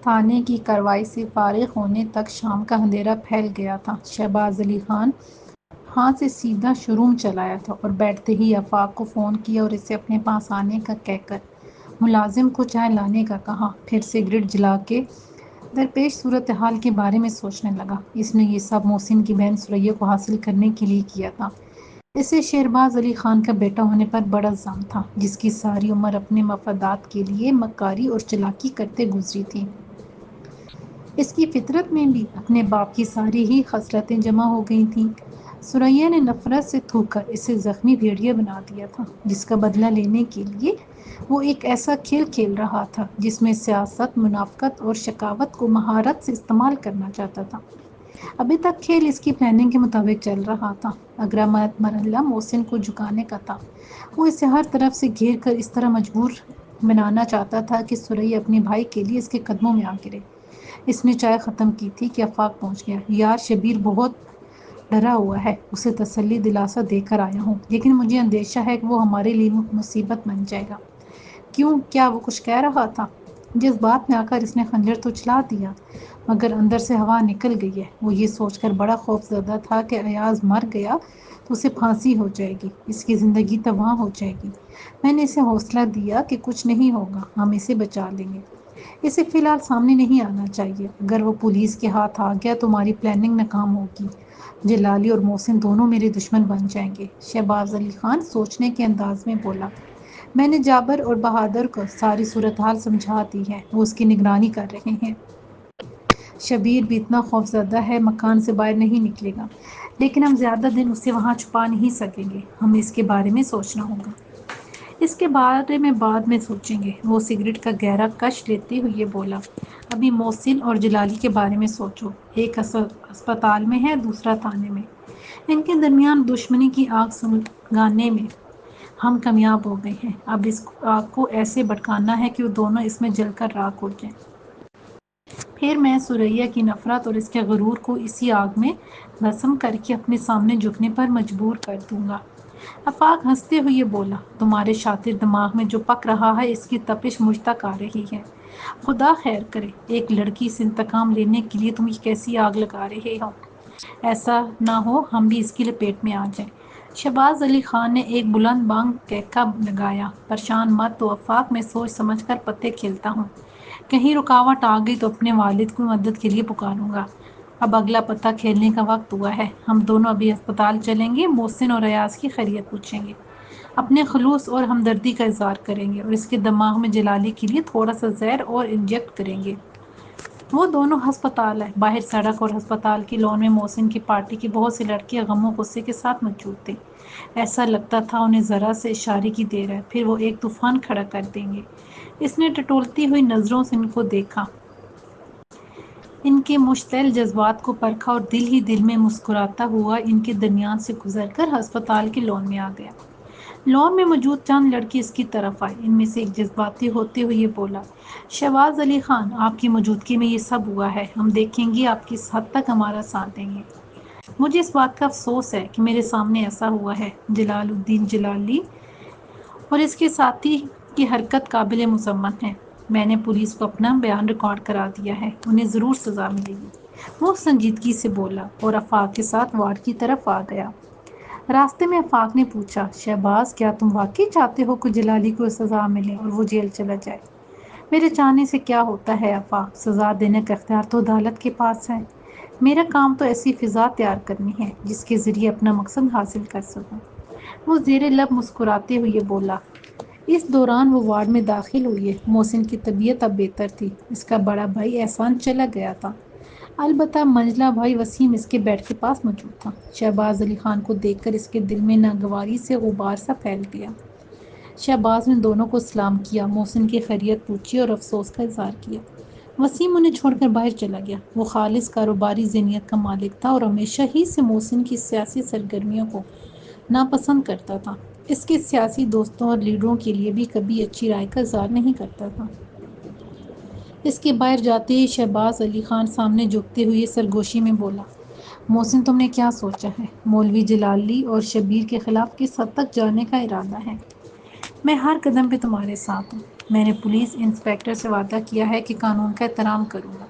تھانے کی کارروائی سے فارغ ہونے تک شام کا اندھیرا پھیل گیا تھا۔ شہباز علی خان ہاتھ سے سیدھا شو روم چلایا تھا اور بیٹھتے ہی آفاق کو فون کیا اور اسے اپنے پاس آنے کا کہہ کر ملازم کو چائے لانے کا کہا۔ پھر سگریٹ جلا کے درپیش صورتحال کے بارے میں سوچنے لگا۔ اس نے یہ سب محسن کی بہن ثریا کو حاصل کرنے کے لیے کیا تھا۔ اسے شہباز علی خان کا بیٹا ہونے پر بڑا ظلم تھا، جس کی ساری عمر اپنے مفادات کے لیے مکاری اور چالاکی کرتے گزری تھی۔ اس کی فطرت میں بھی اپنے باپ کی ساری ہی خصلتیں جمع ہو گئی تھیں۔ ثریا نے نفرت سے تھوک کر اسے زخمی بھیڑیا بنا دیا تھا، جس کا بدلہ لینے کے لیے وہ ایک ایسا کھیل کھیل رہا تھا جس میں سیاست، منافقت اور شقاوت کو مہارت سے استعمال کرنا چاہتا تھا۔ ابھی تک کھیل اس کی پلاننگ کے مطابق چل رہا تھا۔ اگلا مرحلہ محسن کو جھکانے کا تھا۔ وہ اسے ہر طرف سے گھیر کر اس طرح مجبور بنانا چاہتا تھا کہ ثریا اپنے بھائی کے لیے اس کے قدموں میں آ گرے۔ اس نے چائے ختم کی تھی کہ آفاق پہنچ گیا۔ یار، شبیر بہت ڈرا ہوا ہے، اسے تسلی دلاسا دے کر آیا ہوں، لیکن مجھے اندیشہ ہے کہ وہ ہمارے لیے مصیبت بن جائے گا۔ کیوں؟ کیا وہ کچھ کہہ رہا تھا؟ جذبات میں آ کر اس نے خنجر تو چلا دیا، مگر اندر سے ہوا نکل گئی ہے۔ وہ یہ سوچ کر بڑا خوف زدہ تھا کہ ایاز مر گیا تو اسے پھانسی ہو جائے گی، اس کی زندگی تباہ ہو جائے گی۔ میں نے اسے حوصلہ دیا کہ کچھ نہیں ہوگا، ہم اسے بچا لیں گے۔ اسے فی الحال سامنے نہیں آنا چاہیے۔ اگر وہ پولیس کے ہاتھ آ گیا تو ہماری پلاننگ ناکام ہوگی۔ جلالی اور محسن دونوں میرے دشمن بن جائیں گے۔ شہباز علی خان سوچنے کے انداز میں بولا۔ میں نے جابر اور بہادر کو ساری صورتحال سمجھا دی ہے، وہ اس کی نگرانی کر رہے ہیں۔ شبیر بھی اتنا خوف زدہ ہے، مکان سے باہر نہیں نکلے گا، لیکن ہم زیادہ دن اسے وہاں چھپا نہیں سکیں گے۔ ہمیں اس کے بارے میں سوچنا ہوگا۔ اس کے بارے میں بعد میں سوچیں گے۔ وہ سگریٹ کا گہرا کش لیتے ہوئے بولا۔ ابھی محسن اور جلالی کے بارے میں سوچو۔ ایک اسپتال میں ہے، دوسرا تھانے میں۔ ان کے درمیان دشمنی کی آگ سلگانے میں ہم کامیاب ہو گئے ہیں۔ اب اس آگ کو ایسے بھڑکانا ہے کہ وہ دونوں اس میں جل کر راکھ ہو جائیں۔ پھر میں ثریا کی نفرت اور اس کے غرور کو اسی آگ میں بھسم کر کے اپنے سامنے جھکنے پر مجبور کر دوں گا۔ آفاق ہنستے ہوئے بولا۔ تمہارے شاطر دماغ میں جو پک رہا ہے، اس کی تپش مجھ تک آ رہی ہے۔ خدا خیر کرے، ایک لڑکی سے انتقام لینے کے لیے تم یہ کیسی آگ لگا رہے ہو؟ ایسا نہ ہو ہم بھی اس کی لپیٹ میں آ جائیں۔ شہباز علی خان نے ایک بلند بانگ کہکا لگایا۔ پریشان مت ہو آفاق، میں سوچ سمجھ کر پتے کھیلتا ہوں۔ کہیں رکاوٹ آ گئی تو اپنے والد کو مدد کے لیے پکاروں گا۔ اب اگلا پتہ کھیلنے کا وقت ہوا ہے۔ ہم دونوں ابھی اسپتال چلیں گے، محسن اور ایاز کی خیریت پوچھیں گے، اپنے خلوص اور ہمدردی کا اظہار کریں گے اور اس کے دماغ میں جلالی کے لیے تھوڑا سا زہر اور انجیکٹ کریں گے۔ وہ دونوں ہسپتال آئے۔ باہر سڑک اور ہسپتال کی لان میں محسن کی پارٹی کی بہت سی لڑکیاں غم و غصے کے ساتھ موجود تھیں۔ ایسا لگتا تھا انہیں ذرا سے اشارے کی دیر ہے، پھر وہ ایک طوفان کھڑا کر دیں گے۔ اس نے ٹٹولتی ہوئی نظروں سے ان کو دیکھا، ان کے مشتعل جذبات کو پرکھا اور دل ہی دل میں مسکراتا ہوا ان کے درمیان سے گزر کر ہسپتال کے لان میں آ گیا۔ لان میں موجود چند لڑکے اس کی طرف آئے۔ ان میں سے ایک جذباتی ہوتے ہوئے بولا۔ شہباز علی خان، آپ کی موجودگی میں یہ سب ہوا ہے۔ ہم دیکھیں گے آپ کس حد تک ہمارا ساتھ دیں گے۔ مجھے اس بات کا افسوس ہے کہ میرے سامنے ایسا ہوا ہے۔ جلال الدین جلالی اور اس کے ساتھی کی حرکت قابل مذمت ہے۔ میں نے پولیس کو اپنا بیان ریکارڈ کرا دیا ہے، انہیں ضرور سزا ملے گی۔ وہ سنجیدگی سے بولا اور آفاق کے ساتھ وارڈ کی طرف آ گیا۔ راستے میں آفاق نے پوچھا، شہباز، کیا تم واقعی چاہتے ہو کہ جلالی کو سزا ملے اور وہ جیل چلا جائے؟ میرے چاہنے سے کیا ہوتا ہے آفاق، سزا دینے کا اختیار تو عدالت کے پاس ہے۔ میرا کام تو ایسی فضا تیار کرنی ہے جس کے ذریعے اپنا مقصد حاصل کر سکوں۔ وہ زیر لب مسکراتے ہوئے بولا۔ اس دوران وہ وارڈ میں داخل ہوئے۔ محسن کی طبیعت اب بہتر تھی۔ اس کا بڑا بھائی احسان چلا گیا تھا، البتہ منجلا بھائی وسیم اس کے بیڈ کے پاس موجود تھا۔ شہباز علی خان کو دیکھ کر اس کے دل میں ناگواری سے غبار سا پھیل گیا۔ شہباز نے دونوں کو سلام کیا، محسن کی خیریت پوچھی اور افسوس کا اظہار کیا۔ وسیم انہیں چھوڑ کر باہر چلا گیا۔ وہ خالص کاروباری ذہنیت کا مالک تھا اور ہمیشہ ہی سے محسن کی سیاسی سرگرمیوں کو ناپسند کرتا تھا۔ اس کے سیاسی دوستوں اور لیڈروں کے لیے بھی کبھی اچھی رائے کا اظہار نہیں کرتا تھا۔ اس کے باہر جاتے ہی شہباز علی خان سامنے جھکتے ہوئے سرگوشی میں بولا۔ محسن، تم نے کیا سوچا ہے؟ مولوی جلالی اور شبیر کے خلاف کس حد تک جانے کا ارادہ ہے؟ میں ہر قدم پہ تمہارے ساتھ ہوں۔ میں نے پولیس انسپکٹر سے وعدہ کیا ہے کہ قانون کا احترام کروں گا،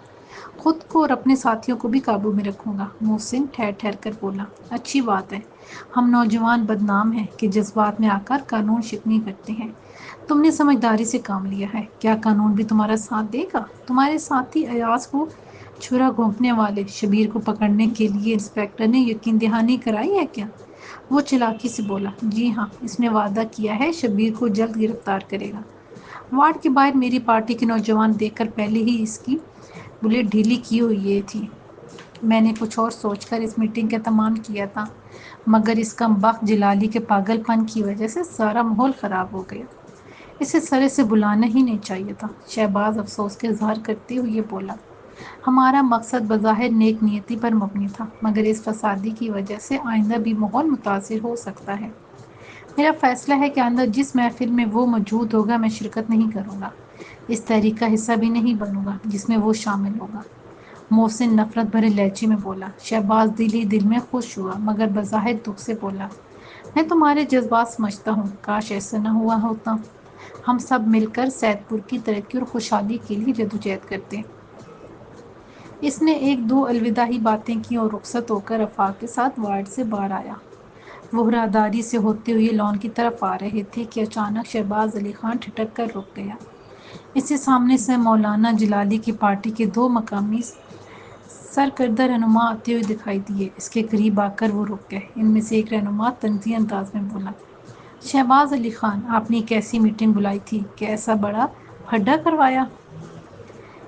خود کو اور اپنے ساتھیوں کو بھی قابو میں رکھوں گا۔ محسن ٹھہر ٹھہر کر بولا، اچھی بات ہے، ہم نوجوان بدنام ہیں کہ جذبات میں آ کر قانون شکنی کرتے ہیں۔ تم نے سمجھداری سے کام لیا ہے، کیا قانون بھی تمہارا ساتھ دے گا؟ تمہارے ساتھی ایاز کو چھرا گھونپنے والے شبیر کو پکڑنے کے لیے انسپکٹر نے یقین دہانی کرائی ہے کیا؟ وہ چلاکی سے بولا، جی ہاں، اس نے وعدہ کیا ہے شبیر کو جلد گرفتار کرے گا۔ وارڈ کے باہر میری پارٹی کے نوجوان دیکھ کر پہلے ہی اس کی بلیٹ ڈھیلی کی ہوئی تھی۔ میں نے کچھ اور سوچ کر اس میٹنگ کا اہتمام کیا تھا، مگر اس کمبخت جلالی کے پاگل پن کی وجہ سے سارا ماحول خراب ہو گیا۔ اسے سرے سے بلانا ہی نہیں چاہیے تھا۔ شہباز افسوس کا اظہار کرتے ہوئے بولا، ہمارا مقصد بظاہر نیک نیتی پر مبنی تھا، مگر اس فسادی کی وجہ سے آئندہ بھی ماحول متاثر ہو سکتا ہے۔ میرا فیصلہ ہے کہ آئندہ جس محفل میں وہ موجود ہوگا میں شرکت نہیں کروں گا، اس تحریک کا حصہ بھی نہیں بنوں گا جس میں وہ شامل ہوگا۔ محسن نفرت بھرے لہجے میں بولا۔ شہباز دل ہی دل میں خوش ہوا، مگر بظاہر دکھ سے بولا، میں تمہارے جذبات سمجھتا ہوں، کاش ایسا نہ ہوا ہوتا۔ ہم سب مل کر سید پور کی ترقی اور خوشحالی کے لیے جدوجہد کرتے۔ اس نے ایک دو الوداعی باتیں کی اور رخصت ہو کر آفاق کے ساتھ وارڈ سے باہر آیا۔ وہ راہداری سے ہوتے ہوئے لان کی طرف آ رہے تھے کہ اچانک شہباز علی خان ٹھٹک کر رک گیا۔ اسے سامنے سے مولانا جلالی کی پارٹی کے دو مقامی سرکردہ رہنما آتے ہوئے دکھائی دیے۔ اس کے قریب آ کر وہ رک گئے۔ ان میں سے ایک رہنما طنزی انداز میں بولا، شہباز علی خان، آپ نے ایک ایسی میٹنگ بلائی تھی کہ ایسا بڑا پھڈا کروایا؟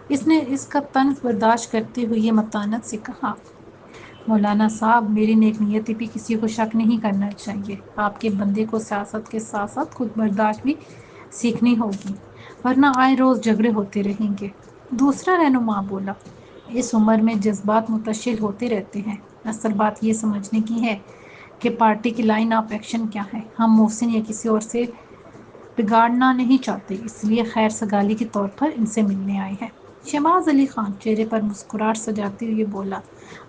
اس نے اس کا طنز برداشت کرتے ہوئے متانت سے کہا، مولانا صاحب، میری نیک نیتی پہ کسی کو شک نہیں کرنا چاہیے۔ آپ کے بندے کو سیاست کے ساتھ ساتھ خود برداشت بھی سیکھنی ہوگی، ورنہ آئے روز جھگڑے ہوتے رہیں گے۔ دوسرا رہنما بولا، اس عمر میں جذبات متشدد ہوتے رہتے ہیں، اصل بات یہ سمجھنے کی ہے کہ پارٹی کی لائن آف ایکشن کیا ہے۔ ہم محسن یا کسی اور سے بگاڑنا نہیں چاہتے، اس لیے خیر سگالی کے طور پر ان سے ملنے آئے ہیں۔ شہباز علی خان چہرے پر مسکراہٹ سجاتے ہوئے بولا،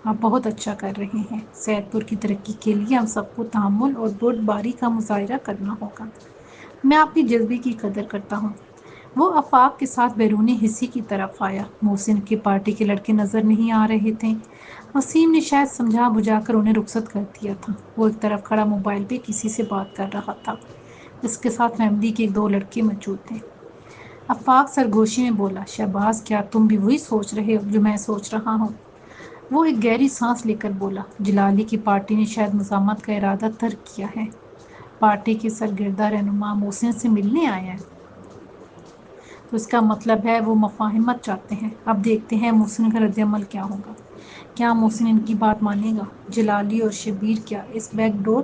آپ بہت اچھا کر رہے ہیں۔ سید پور کی ترقی کے لیے ہم سب کو تحمل اور بردباری کا مظاہرہ کرنا ہوگا۔ میں آپ کے جذبے کی قدر کرتا ہوں۔ وہ آفاق کے ساتھ بیرون حصے کی طرف آیا۔ محسن کی پارٹی کے لڑکے نظر نہیں آ رہے تھے۔ وسیم نے شاید سمجھا بجھا کر انہیں رخصت کر دیا تھا۔ وہ ایک طرف کھڑا موبائل پہ کسی سے بات کر رہا تھا۔ اس کے ساتھ فیملی کے دو لڑکے موجود تھے۔ آفاق سرگوشی میں بولا، شہباز، کیا تم بھی وہی سوچ رہے ہو جو میں سوچ رہا ہوں؟ وہ ایک گہری سانس لے کر بولا، جلالی کی پارٹی نے شاید مزاحمت کا ارادہ ترک کیا ہے۔ پارٹی کے سرکردہ رہنما محسن سے ملنے آئے ہیں، تو اس کا مطلب ہے وہ مفاہمت چاہتے ہیں۔ اب دیکھتے ہیں محسن کا رد عمل کیا ہوگا۔ کیا محسن ان کی بات مانے گا؟ جلالی اور شبیر کیا اس بیک ڈور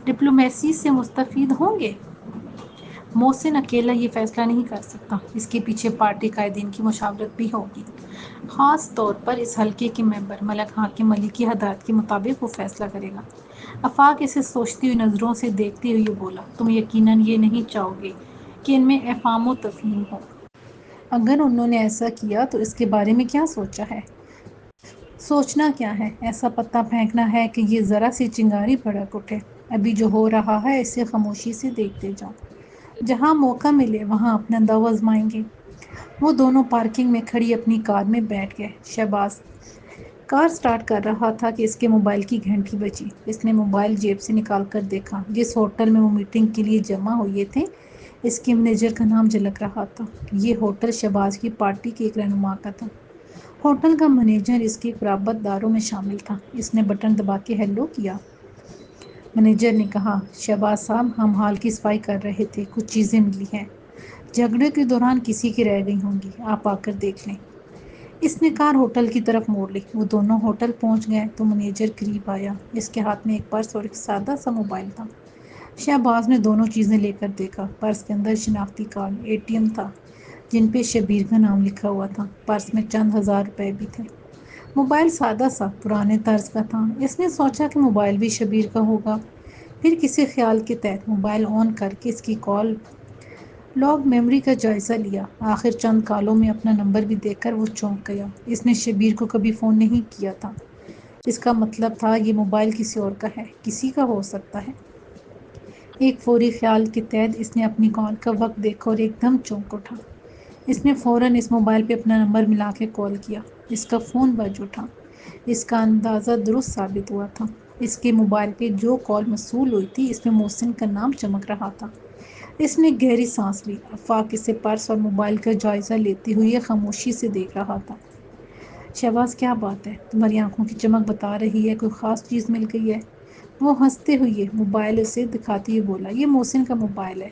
ڈپلومیسی سے مستفید ہوں گے؟ محسن اکیلا یہ فیصلہ نہیں کر سکتا، اس کے پیچھے پارٹی قائدین کی مشاورت بھی ہوگی، خاص طور پر اس حلقے کے ممبر ملک حاکم علی کی ہدایت کے مطابق وہ فیصلہ کرے گا۔ آفاق اسے سوچتی ہوئی نظروں سے دیکھتے ہوئے بولا، تم یقیناً یہ نہیں چاہو گے کہ ان میں افہام و تفہیم ہو۔ اگر انہوں نے ایسا کیا تو اس کے بارے میں کیا سوچا ہے؟ سوچنا کیا ہے، ایسا پتہ پھینکنا ہے کہ یہ ذرا سی چنگاری بھڑک اٹھے۔ ابھی جو ہو رہا ہے اسے خاموشی سے دیکھتے جاؤ، جہاں موقع ملے وہاں اپنا داؤ آزمائیں گے۔ وہ دونوں پارکنگ میں کھڑی اپنی کار میں بیٹھ گئے۔ شہباز کار سٹارٹ کر رہا تھا کہ اس کے موبائل کی گھنٹی بجی۔ اس نے موبائل جیب سے نکال کر دیکھا۔ جس ہوٹل میں وہ میٹنگ کے لیے جمع ہوئے تھے، اس کے مینیجر کا نام جھلک رہا تھا۔ یہ ہوٹل شہباز کی پارٹی کے ایک رہنما کا تھا۔ ہوٹل کا مینیجر اس کے قرابت داروں میں شامل تھا۔ اس نے بٹن دبا کے ہیلو کیا۔ مینیجر نے کہا، شہباز صاحب، ہم ہال کی صفائی کر رہے تھے، کچھ چیزیں ملی ہیں، جھگڑے کے دوران کسی کی رہ گئی ہوں گی، آپ آ کر دیکھ لیں۔ اس نے کار ہوٹل کی طرف موڑ لی۔ وہ دونوں ہوٹل پہنچ گئے تو مینیجر قریب آیا۔ اس کے ہاتھ میں ایک پرس اور ایک سادہ سا موبائل تھا۔ شہباز نے دونوں چیزیں لے کر دیکھا۔ پرس کے اندر شناختی کارڈ، ATM تھا جن پہ شبیر کا نام لکھا ہوا تھا۔ پرس میں چند ہزار روپے بھی تھے۔ موبائل سادہ سا پرانے طرز کا تھا۔ اس نے سوچا کہ موبائل بھی شبیر کا ہوگا۔ پھر کسی خیال کے تحت موبائل آن کر کے اس کی کال لاگ میموری کا جائزہ لیا۔ آخر چند کالوں میں اپنا نمبر بھی دیکھ کر وہ چونک گیا۔ اس نے شبیر کو کبھی فون نہیں کیا تھا۔ اس کا مطلب تھا یہ موبائل کسی اور کا ہے، کسی کا ہو سکتا ہے۔ ایک فوری خیال کے تحت اس نے اپنی کال کا وقت دیکھا اور ایک دم چونک اٹھا۔ اس نے فوراً اس موبائل پہ اپنا نمبر ملا کے کال کیا۔ اس کا فون بج اٹھا۔ اس کا اندازہ درست ثابت ہوا تھا۔ اس کے موبائل پہ جو کال موصول ہوئی تھی اس میں محسن کا نام چمک رہا تھا۔ اس نے گہری سانس لی۔ آفاق اسے پرس اور موبائل کا جائزہ لیتے ہوئے خاموشی سے دیکھ رہا تھا۔ شہباز کیا بات ہے؟ تمہاری آنکھوں کی چمک بتا رہی ہے کوئی خاص چیز مل گئی ہے؟ وہ ہنستے ہوئے موبائل اسے دکھاتے ہوئے بولا، یہ محسن کا موبائل ہے۔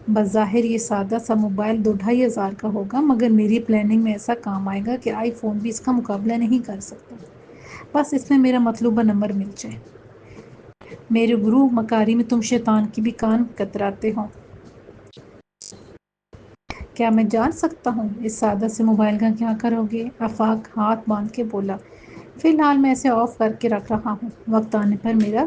بظاہر یہ سادہ سا موبائل 2-2.5 ہزار کا ہوگا مگر میری پلاننگ میں ایسا کام آئے گا کہ آئی فون بھی اس کا مقابلہ نہیں کر سکتا۔ بس اس میں میرا مطلوبہ نمبر مل جائے۔ میرے غرور مکاری میں تم شیطان کی بھی کان کتراتے ہو۔ کیا میں جان سکتا ہوں اس سادہ سے موبائل کا کیا کرو گے؟ آفاق ہاتھ باندھ کے بولا، فی الحال میں اسے آف کر کے رکھ رہا ہوں، وقت آنے پر میرا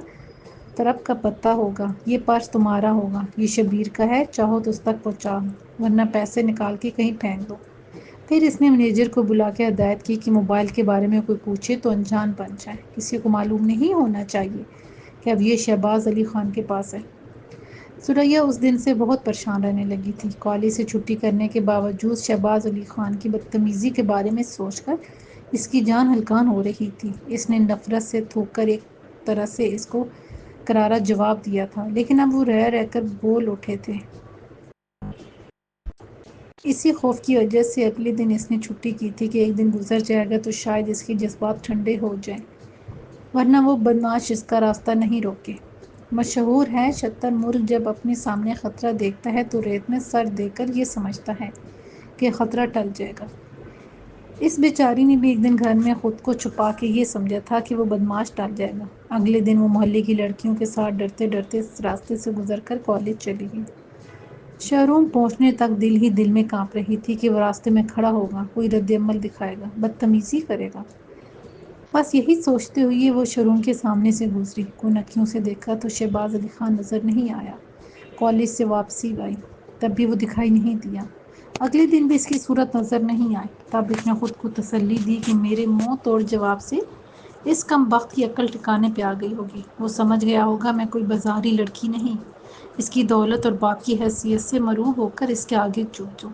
طرف کا پتہ ہوگا۔ یہ پرس تمہارا ہوگا، یہ شبیر کا ہے، چاہو تو اس تک پہنچاؤ ورنہ پیسے نکال کے کہیں پھینک دو۔ پھر اس نے مینیجر کو بلا کے ہدایت کی کہ موبائل کے بارے میں کوئی پوچھے تو انجان بن جائے، کسی کو معلوم نہیں ہونا چاہیے کہ اب یہ شہباز علی خان کے پاس ہے۔ ثریا اس دن سے بہت پریشان رہنے لگی تھی۔ کالج سے چھٹی کرنے کے باوجود شہباز علی خان کی بدتمیزی کے بارے میں سوچ کر اس کی جان ہلکان ہو رہی تھی۔ اس نے نفرت سے تھوک کر ایک طرح سے اس کو کرارا جواب دیا تھا، لیکن اب وہ رہ رہ کر بول اٹھے تھے۔ اسی خوف کی وجہ سے اگلے دن اس نے چھٹی کی تھی کہ ایک دن گزر جائے گا تو شاید اس کے جذبات ٹھنڈے ہو جائیں، ورنہ وہ بدمعاش اس کا راستہ نہیں روکے۔ مشہور ہے شتر مرغ جب اپنے سامنے خطرہ دیکھتا ہے تو ریت میں سر دے کر یہ سمجھتا ہے کہ خطرہ ٹل جائے گا۔ اس بیچاری نے بھی ایک دن گھر میں خود کو چھپا کے یہ سمجھا تھا کہ وہ بدمعاش ٹل جائے گا۔ اگلے دن وہ محلے کی لڑکیوں کے ساتھ ڈرتے ڈرتے اس راستے سے گزر کر کالج چلی گئی۔ شو روم پہنچنے تک دل ہی دل میں کانپ رہی تھی کہ وہ راستے میں کھڑا ہوگا، کوئی رد عمل دکھائے گا، بدتمیزی کرے گا۔ بس یہی سوچتے ہوئے وہ شو روم کے سامنے سے گزری۔ کونکیوں سے دیکھا تو شہباز علی خان نظر نہیں آیا۔ کالج سے واپسی آئی تب بھی وہ دکھائی نہیں دیا۔ اگلے دن بھی اس کی صورت نظر نہیں آئی۔ تب اس نے خود کو تسلی دی کہ میرے منہ توڑ جواب سے اس کم بخت کی عقل ٹھکانے پہ آ گئی ہوگی۔ وہ سمجھ گیا ہوگا میں کوئی بازاری لڑکی نہیں، اس کی دولت اور باپ کی حیثیت سے مرعوب ہو کر اس کے آگے جھک جاؤں۔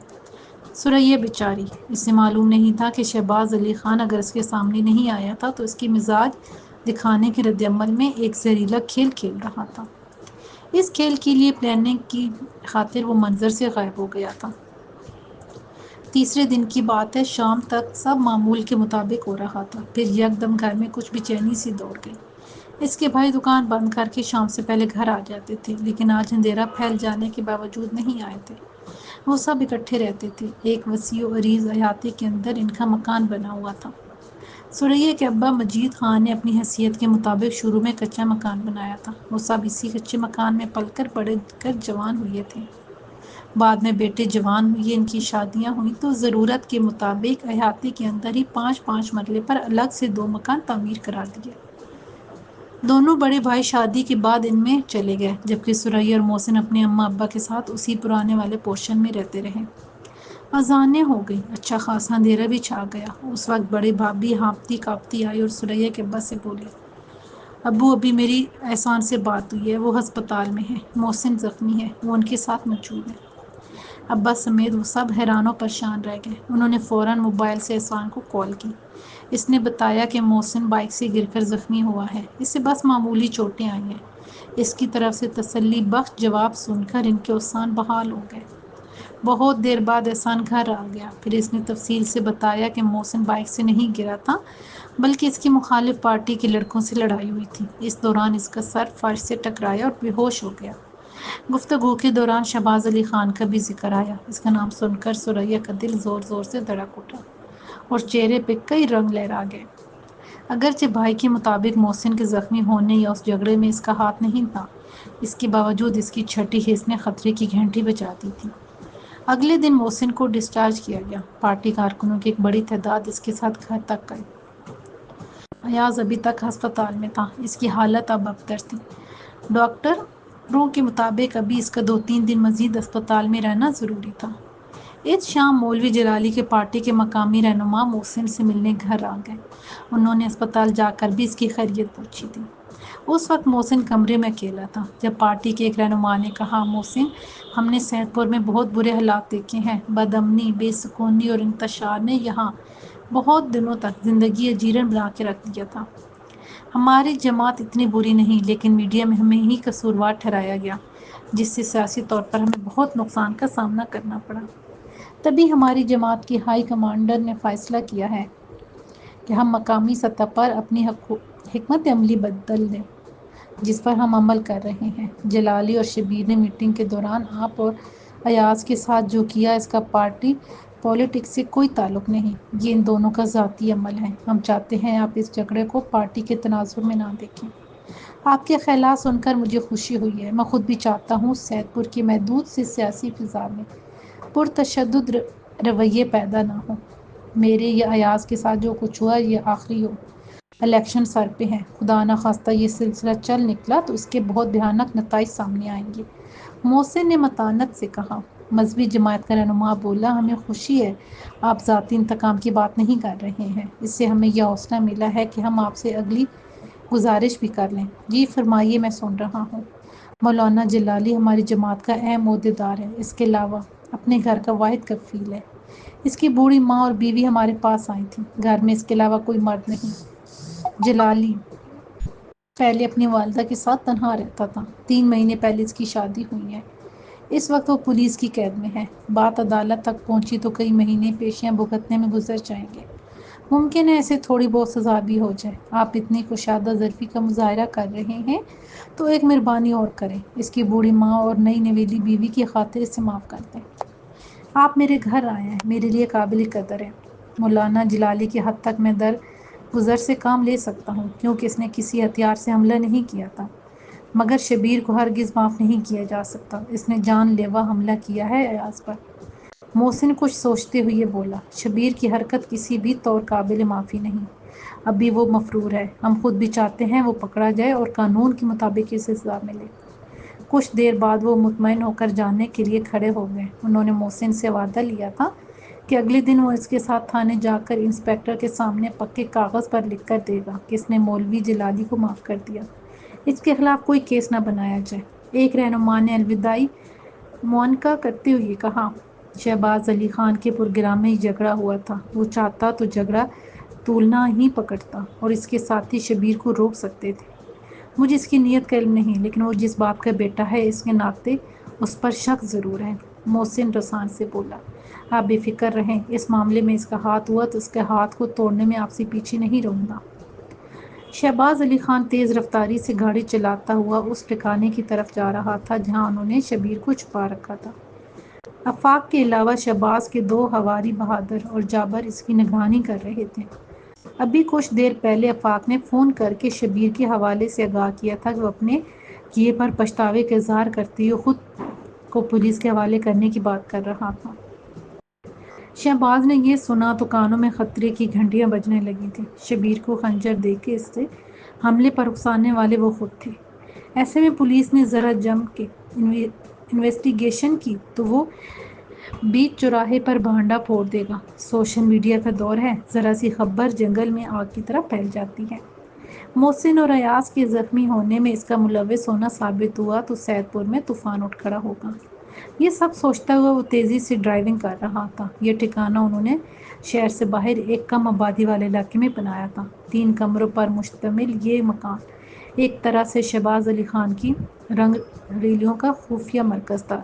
ثریا بیچاری، اسے معلوم نہیں تھا کہ شہباز علی خان اگر اس کے سامنے نہیں آیا تھا تو اس کی مزاج دکھانے کے رد عمل میں ایک زہریلا کھیل کھیل رہا تھا۔ اس کھیل کے لیے پلاننگ کی خاطر وہ منظر سے غائب ہو گیا تھا۔ تیسرے دن کی بات ہے، شام تک سب معمول کے مطابق ہو رہا تھا، پھر یکدم گھر میں کچھ بے چینی سی دوڑ گئی۔ اس کے بھائی دکان بند کر کے شام سے پہلے گھر آ جاتے تھے، لیکن آج اندھیرا پھیل جانے کے باوجود نہیں آئے تھے۔ وہ سب اکٹھے رہتے تھے، ایک وسیع و عریض احاطے کے اندر ان کا مکان بنا ہوا تھا۔ ثریا کے ابا مجید خان نے اپنی حیثیت کے مطابق شروع میں کچا مکان بنایا تھا۔ وہ سب اسی کچے مکان میں پل کر بڑھ کر جوان ہوئے تھے۔ بعد میں بیٹے جوان ہوئے، ان کی شادیاں ہوئیں تو ضرورت کے مطابق احاطے کے اندر ہی 5-5 مرلے پر الگ سے 2 مکان تعمیر کرا دیے۔ دونوں بڑے بھائی شادی کے بعد ان میں چلے گئے، جبکہ ثریا اور محسن اپنے اماں ابا کے ساتھ اسی پرانے والے پورشن میں رہتے رہے۔ اذانیں ہو گئیں، اچھا خاصا اندھیرا بھی چھا گیا۔ اس وقت بڑی بھابھی ہانپتی کانپتی آئی اور ثریا کے ابا سے بولی، ابو ابھی میری احسان سے بات ہوئی ہے، وہ ہسپتال میں ہے، محسن زخمی ہے، وہ ان کے ساتھ موجود ہے۔ ابا سمیت وہ سب حیران و پریشان رہ گئے۔ انہوں نے فوراً موبائل سے احسان کو کال کی۔ اس نے بتایا کہ محسن بائک سے گر کر زخمی ہوا ہے، اسے بس معمولی چوٹیں آئی ہیں۔ اس کی طرف سے تسلی بخش جواب سن کر ان کے احسان بحال ہو گئے۔ بہت دیر بعد احسان گھر آ گیا۔ پھر اس نے تفصیل سے بتایا کہ محسن بائک سے نہیں گرا تھا بلکہ اس کی مخالف پارٹی کے لڑکوں سے لڑائی ہوئی تھی۔ اس دوران اس کا سر فرش سے ٹکرایا اور بے ہوش ہو گیا۔ گفتگو کے دوران شہباز علی خان کا بھی ذکر آیا۔ اس کا نام سن کر ثریا کا دل زور زور سے دھڑک اٹھا اور چہرے پہ کئی رنگ لہرا گئے۔ اگرچہ بھائی کے مطابق محسن کے زخمی ہونے یا اس جھگڑے میں اس کا ہاتھ نہیں تھا، اس کے باوجود اس کی چھٹی حس نے خطرے کی گھنٹی بجا دی تھی۔ اگلے دن محسن کو ڈسچارج کیا گیا۔ پارٹی کارکنوں کی ایک بڑی تعداد اس کے ساتھ گھر تک گئی۔ ایاز ابھی تک ہسپتال میں تھا، اس کی حالت اب ابتر تھی۔ ڈاکٹروں کے مطابق ابھی اس کا 2-3 دن مزید ہسپتال میں رہنا ضروری تھا۔ اس شام مولوی جلالی کے پارٹی کے مقامی رہنما محسن سے ملنے گھر آ گئے۔ انہوں نے ہسپتال جا کر بھی اس کی خیریت پوچھی تھی۔ اس وقت محسن کمرے میں اکیلا تھا جب پارٹی کے ایک رہنما نے کہا، محسن، ہم نے سید پور میں بہت برے حالات دیکھے ہیں۔ بد امنی، بے سکونی اور انتشار نے یہاں بہت دنوں تک زندگی اجیرن بنا کے رکھ دیا تھا۔ ہماری جماعت اتنی بری نہیں، لیکن میڈیا میں ہمیں ہی قصوروار ٹھہرایا گیا، جس سے سیاسی طور پر ہمیں بہت نقصان کا سامنا کرنا پڑا۔ تبھی ہماری جماعت کی ہائی کمانڈر نے فیصلہ کیا ہے کہ ہم مقامی سطح پر اپنی حکمت عملی بدل دیں، جس پر ہم عمل کر رہے ہیں۔ جلالی اور شبیر نے میٹنگ کے دوران آپ اور ایاز کے ساتھ جو کیا، اس کا پارٹی پالیٹکس سے کوئی تعلق نہیں، یہ ان دونوں کا ذاتی عمل ہے۔ ہم چاہتے ہیں آپ اس جھگڑے کو پارٹی کے تناظر میں نہ دیکھیں۔ آپ کے خیالات سن کر مجھے خوشی ہوئی ہے۔ میں خود بھی چاہتا ہوں سید پور کی محدود سی سیاسی فضا میں پرتشدد رویے پیدا نہ ہوں۔ میرے یا ایاز کے ساتھ جو کچھ ہوا یہ آخری ہو۔ الیکشن سر پہ ہیں، خدا نخواستہ یہ سلسلہ چل نکلا تو اس کے بہت بھیانک نتائج سامنے آئیں گے۔ محسن نے متانت سے کہا۔ مذہبی جماعت کا رہنما بولا، ہمیں خوشی ہے آپ ذاتی انتقام کی بات نہیں کر رہے ہیں، اس سے ہمیں یہ حوصلہ ملا ہے کہ ہم آپ سے اگلی گزارش بھی کر لیں۔ جی فرمائیے، میں سن رہا ہوں۔ مولانا جلالی ہماری جماعت کا اہم عہدیدار ہے، اس کے علاوہ اپنے گھر کا واحد کفیل ہے۔ اس کی بوڑھی ماں اور بیوی ہمارے پاس آئی تھیں، گھر میں اس کے علاوہ کوئی مرد نہیں۔ جلالی پہلے اپنی والدہ کے ساتھ تنہا رہتا تھا، 3 مہینے پہلے اس کی شادی ہوئی ہے۔ اس وقت وہ پولیس کی قید میں ہے۔ بات عدالت تک پہنچی تو کئی مہینے پیشیاں بھگتنے میں گزر جائیں گے۔ ممکن ہے ایسے تھوڑی بہت سزا بھی ہو جائے۔ آپ اتنی کشادہ ظرفی کا مظاہرہ کر رہے ہیں تو ایک مہربانی اور کریں، اس کی بوڑھی ماں اور نئی نویلی بیوی کی خاطر اسے معاف کر دیں۔ آپ میرے گھر آئے ہیں، میرے لیے قابل قدر ہیں۔ مولانا جلالی کی حد تک میں درگزر سے کام لے سکتا ہوں، کیونکہ اس نے کسی ہتھیار سے حملہ نہیں کیا تھا، مگر شبیر کو ہرگز معاف نہیں کیا جا سکتا، اس نے جان لیوا حملہ کیا ہے ایاز پر۔ محسن کچھ سوچتے ہوئے بولا، شبیر کی حرکت کسی بھی طور قابل معافی نہیں، اب بھی وہ مفرور ہے، ہم خود بھی چاہتے ہیں وہ پکڑا جائے اور قانون کے مطابق اسے سزا ملے۔ کچھ دیر بعد وہ مطمئن ہو کر جانے کے لیے کھڑے ہو گئے۔ انہوں نے محسن سے وعدہ لیا تھا کہ اگلے دن وہ اس کے ساتھ تھانے جا کر انسپکٹر کے سامنے پکے کاغذ پر لکھ کر دے گا کہ اس نے مولوی جلالی کو معاف کر دیا، اس کے خلاف کوئی کیس نہ بنایا جائے۔ ایک رہنما نے الوداعی معانقہ کرتے ہوئے کہا، شہباز علی خان کے پروگرام میں جھگڑا ہوا تھا، وہ چاہتا تو جھگڑا تولنا ہی پکڑتا اور اس کے ساتھی شبیر کو روک سکتے تھے۔ مجھے اس کی نیت کا علم نہیں، لیکن وہ جس باپ کا بیٹا ہے اس کے ناطے اس پر شک ضرور ہے۔ محسن رسان سے بولا، آپ بے فکر رہیں، اس معاملے میں اس کا ہاتھ ہوا تو اس کے ہاتھ کو توڑنے میں آپ سے پیچھے نہیں رہوں گا۔ شہباز علی خان تیز رفتاری سے گاڑی چلاتا ہوا اس ٹھکانے کی طرف جا رہا تھا جہاں انہوں نے شبیر کو چھپا رکھا تھا۔ آفاق کے علاوہ شہباز کے 2 حواری بہادر اور جابر اس کی نگرانی کر رہے تھے۔ ابھی کچھ دیر پہلے آفاق نے فون کر کے شبیر کے حوالے سے آگاہ کیا تھا کہ وہ اپنے کیے پر پچھتاوے کا اظہار کرتے ہوئے خود کو پولیس کے حوالے کرنے کی بات کر رہا تھا۔ شہباز نے یہ سنا تو کانوں میں خطرے کی گھنٹیاں بجنے لگی تھیں۔ شبیر کو خنجر دے کے اس سے حملے پر اکسانے والے وہ خود تھے۔ ایسے میں پولیس نے ذرا جم کے انویسٹیگیشن کی تو وہ بیچ چوراہے پر بھانڈا پھوڑ دے گا۔ سوشل میڈیا کا دور ہے، ذرا سی خبر جنگل میں آگ کی طرح پھیل جاتی ہے۔ محسن اور ایاز کے زخمی ہونے میں اس کا ملوث ہونا ثابت ہوا تو سید پور میں طوفان اٹھ کھڑا ہوگا۔ یہ سب سوچتا ہوا وہ تیزی سے ڈرائیونگ کر رہا تھا۔ یہ ٹھکانہ انہوں نے شہر سے باہر ایک کم آبادی والے علاقے میں بنایا تھا۔ 3 کمروں پر مشتمل یہ مکان ایک طرح سے شہباز علی خان کی رنگ ریلیوں کا خفیہ مرکز تھا۔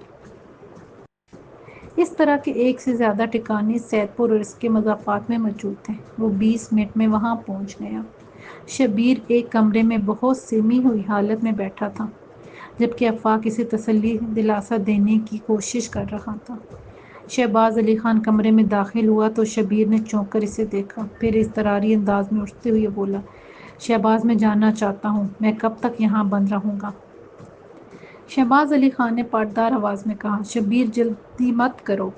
اس طرح کے ایک سے زیادہ ٹھکانے سید پور اور اس کے مضافات میں موجود تھے۔ وہ 20 منٹ میں وہاں پہنچ گیا۔ شبیر ایک کمرے میں بہت سمی ہوئی حالت میں بیٹھا تھا، جبکہ آفاق اسے تسلی دلاسا دینے کی کوشش کر رہا تھا۔ شہباز علی خان کمرے میں داخل ہوا تو شبیر نے چونک کر اسے دیکھا، پھر اضطراری انداز میں اٹھتے ہوئے بولا، شہباز میں جاننا چاہتا ہوں، میں کب تک یہاں بند رہوں گا؟ شہباز علی خان نے پاتدار آواز میں کہا، شبیر جلدی مت کرو،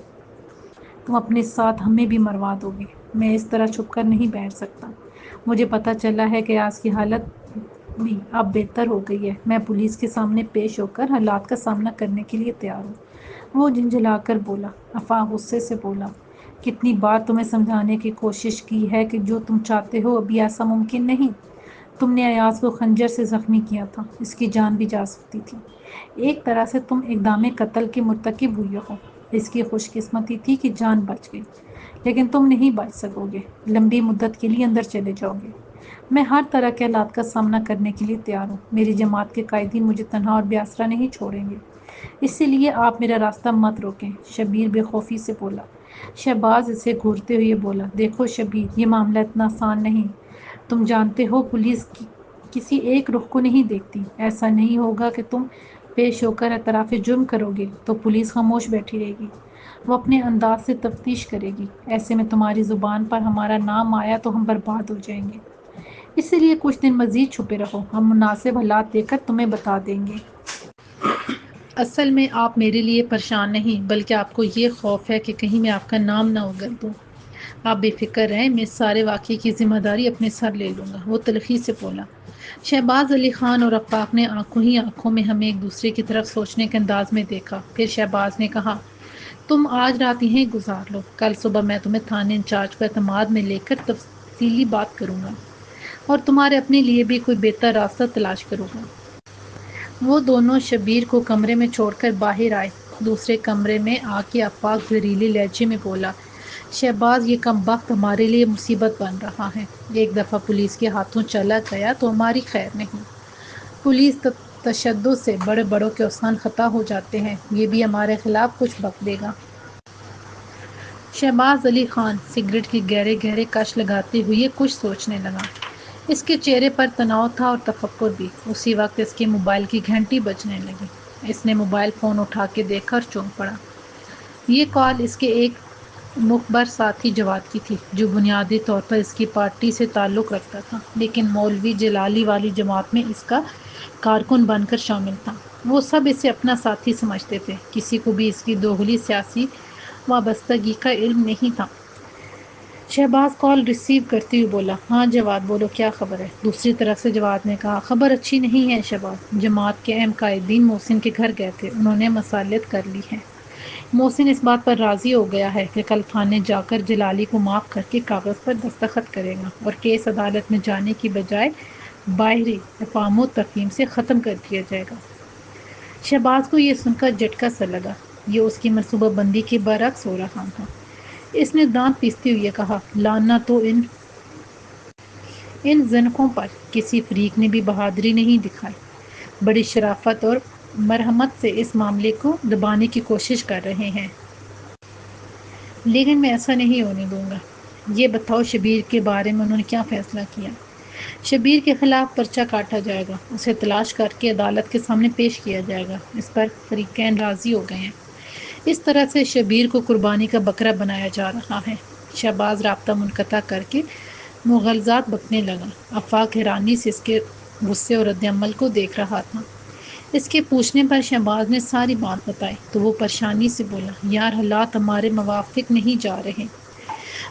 تم اپنے ساتھ ہمیں بھی مروا دو گے۔ میں اس طرح چھپ کر نہیں بیٹھ سکتا۔ مجھے پتہ چلا ہے کہ ایاز کی حالت بھی اب بہتر ہو گئی ہے۔ میں پولیس کے سامنے پیش ہو کر حالات کا سامنا کرنے کے لیے تیار ہوں۔ وہ جھنجھلا کر بولا۔ آفاق غصے سے بولا، کتنی بار تمہیں سمجھانے کی کوشش کی ہے کہ جو تم چاہتے ہو ابھی ایسا ممکن نہیں۔ تم نے ایاز کو خنجر سے زخمی کیا تھا، اس کی جان بھی جا سکتی تھی۔ ایک طرح سے تم اقدام قتل کے مرتکب ہوئے ہو۔ اس کی خوش قسمتی تھی کہ جان بچ گئی، لیکن تم نہیں بچ سکو گے، لمبی مدت کے لیے اندر چلے جاؤ گے۔ میں ہر طرح کے حالات کا سامنا کرنے کے لیے تیار ہوں۔ میری جماعت کے قائدین مجھے تنہا اور بے آسرا نہیں چھوڑیں گے، اسی لیے آپ میرا راستہ مت روکیں، شبیر بے خوفی سے بولا۔ شہباز اسے گھورتے ہوئے بولا، دیکھو شبیر، یہ معاملہ اتنا آسان نہیں۔ تم جانتے ہو پولیس کسی ایک رخ کو نہیں دیکھتی۔ ایسا نہیں ہوگا کہ تم پیش ہو کر اعتراف جرم کرو گے تو پولیس خاموش بیٹھی رہے گی، وہ اپنے انداز سے تفتیش کرے گی۔ ایسے میں تمہاری زبان پر ہمارا نام آیا تو ہم برباد ہو جائیں گے، اسی لیے کچھ دن مزید چھپے رہو، ہم مناسب حالات دیکھ کر تمہیں بتا دیں گے۔ اصل میں آپ میرے لیے پریشان نہیں، بلکہ آپ کو یہ خوف ہے کہ کہیں میں آپ کا نام نہ اگل دوں۔ آپ بے فکر رہیں، میں اس سارے واقعے کی ذمہ داری اپنے سر لے لوں گا، وہ تلخی سے بولا۔ شہباز علی خان اور آفاق نے آنکھوں ہی آنکھوں میں ہمیں ایک دوسرے کی طرف سوچنے کے انداز میں دیکھا۔ پھر شہباز نے کہا، تم آج رات یہیں گزار لو، کل صبح میں تمہیں تھانے انچارج کو اعتماد میں لے کر تفصیلی بات کروں گا اور تمہارے اپنے لیے بھی کوئی بہتر راستہ تلاش کروں گا۔ وہ دونوں شبیر کو کمرے میں چھوڑ کر باہر آئے۔ دوسرے کمرے میں آ کے آفاق زہریلی لہجے میں بولا، شہباز، یہ کم بخت ہمارے لیے مصیبت بن رہا ہے۔ ایک دفعہ پولیس کے ہاتھوں چلا گیا تو ہماری خیر نہیں۔ پولیس تشدد سے بڑے بڑوں کے اوسان خطا ہو جاتے ہیں، یہ بھی ہمارے خلاف کچھ بک دے گا۔ شہباز علی خان سگریٹ کی گہرے گہرے کش لگاتے ہوئے کچھ سوچنے لگا۔ اس کے چہرے پر تناؤ تھا اور تفکر بھی۔ اسی وقت اس کے موبائل کی گھنٹی بجنے لگی۔ اس نے موبائل فون اٹھا کے دیکھا اور چونک پڑا۔ یہ کال اس کے ایک مخبر ساتھی جواد کی تھی، جو بنیادی طور پر اس کی پارٹی سے تعلق رکھتا تھا، لیکن مولوی جلالی والی جماعت میں اس کا کارکن بن کر شامل تھا۔ وہ سب اسے اپنا ساتھی سمجھتے تھے، کسی کو بھی اس کی دوغلی سیاسی وابستگی کا علم نہیں تھا۔ شہباز کال ریسیو کرتے ہوئے بولا، ہاں جواد، بولو کیا خبر ہے؟ دوسری طرف سے جواد نے کہا، خبر اچھی نہیں ہے شہباز، جماعت کے اہم قائدین محسن کے گھر گئے تھے، انہوں نے مصالحت کر لی ہے۔ محسن اس بات پر راضی ہو گیا ہے کہ کل تھانے جا کر جلالی کو معاف کر کے کاغذ پر دستخط کرے گا اور کیس عدالت میں جانے کی بجائے باہری افہام و تفہیم سے ختم کر دیا جائے گا۔ شہباز کو یہ سن کر جھٹکا سا لگا، یہ اس کی منصوبہ بندی کے برعکس ہو رہا تھا۔ اس نے دانت پیستے ہوئے کہا، لعنت ہو ان زنخوں پر، کسی فریق نے بھی بہادری نہیں دکھائی، بڑی شرافت اور مرحمت سے اس معاملے کو دبانے کی کوشش کر رہے ہیں، لیکن میں ایسا نہیں ہونے دوں گا۔ یہ بتاؤ شبیر کے بارے میں انہوں نے کیا فیصلہ کیا؟ شبیر کے خلاف پرچہ کاٹا جائے گا، اسے تلاش کر کے عدالت کے سامنے پیش کیا جائے گا، اس پر فریقین راضی ہو گئے ہیں۔ اس طرح سے شبیر کو قربانی کا بکرا بنایا جا رہا ہے۔ شہباز رابطہ منقطع کر کے مغالطات بکنے لگا۔ آفاق حیرانی سے اس کے غصے اور رد عمل کو دیکھ رہا تھا۔ اس کے پوچھنے پر شہباز نے ساری بات بتائی تو وہ پریشانی سے بولا، یار، حالات ہمارے موافق نہیں جا رہے،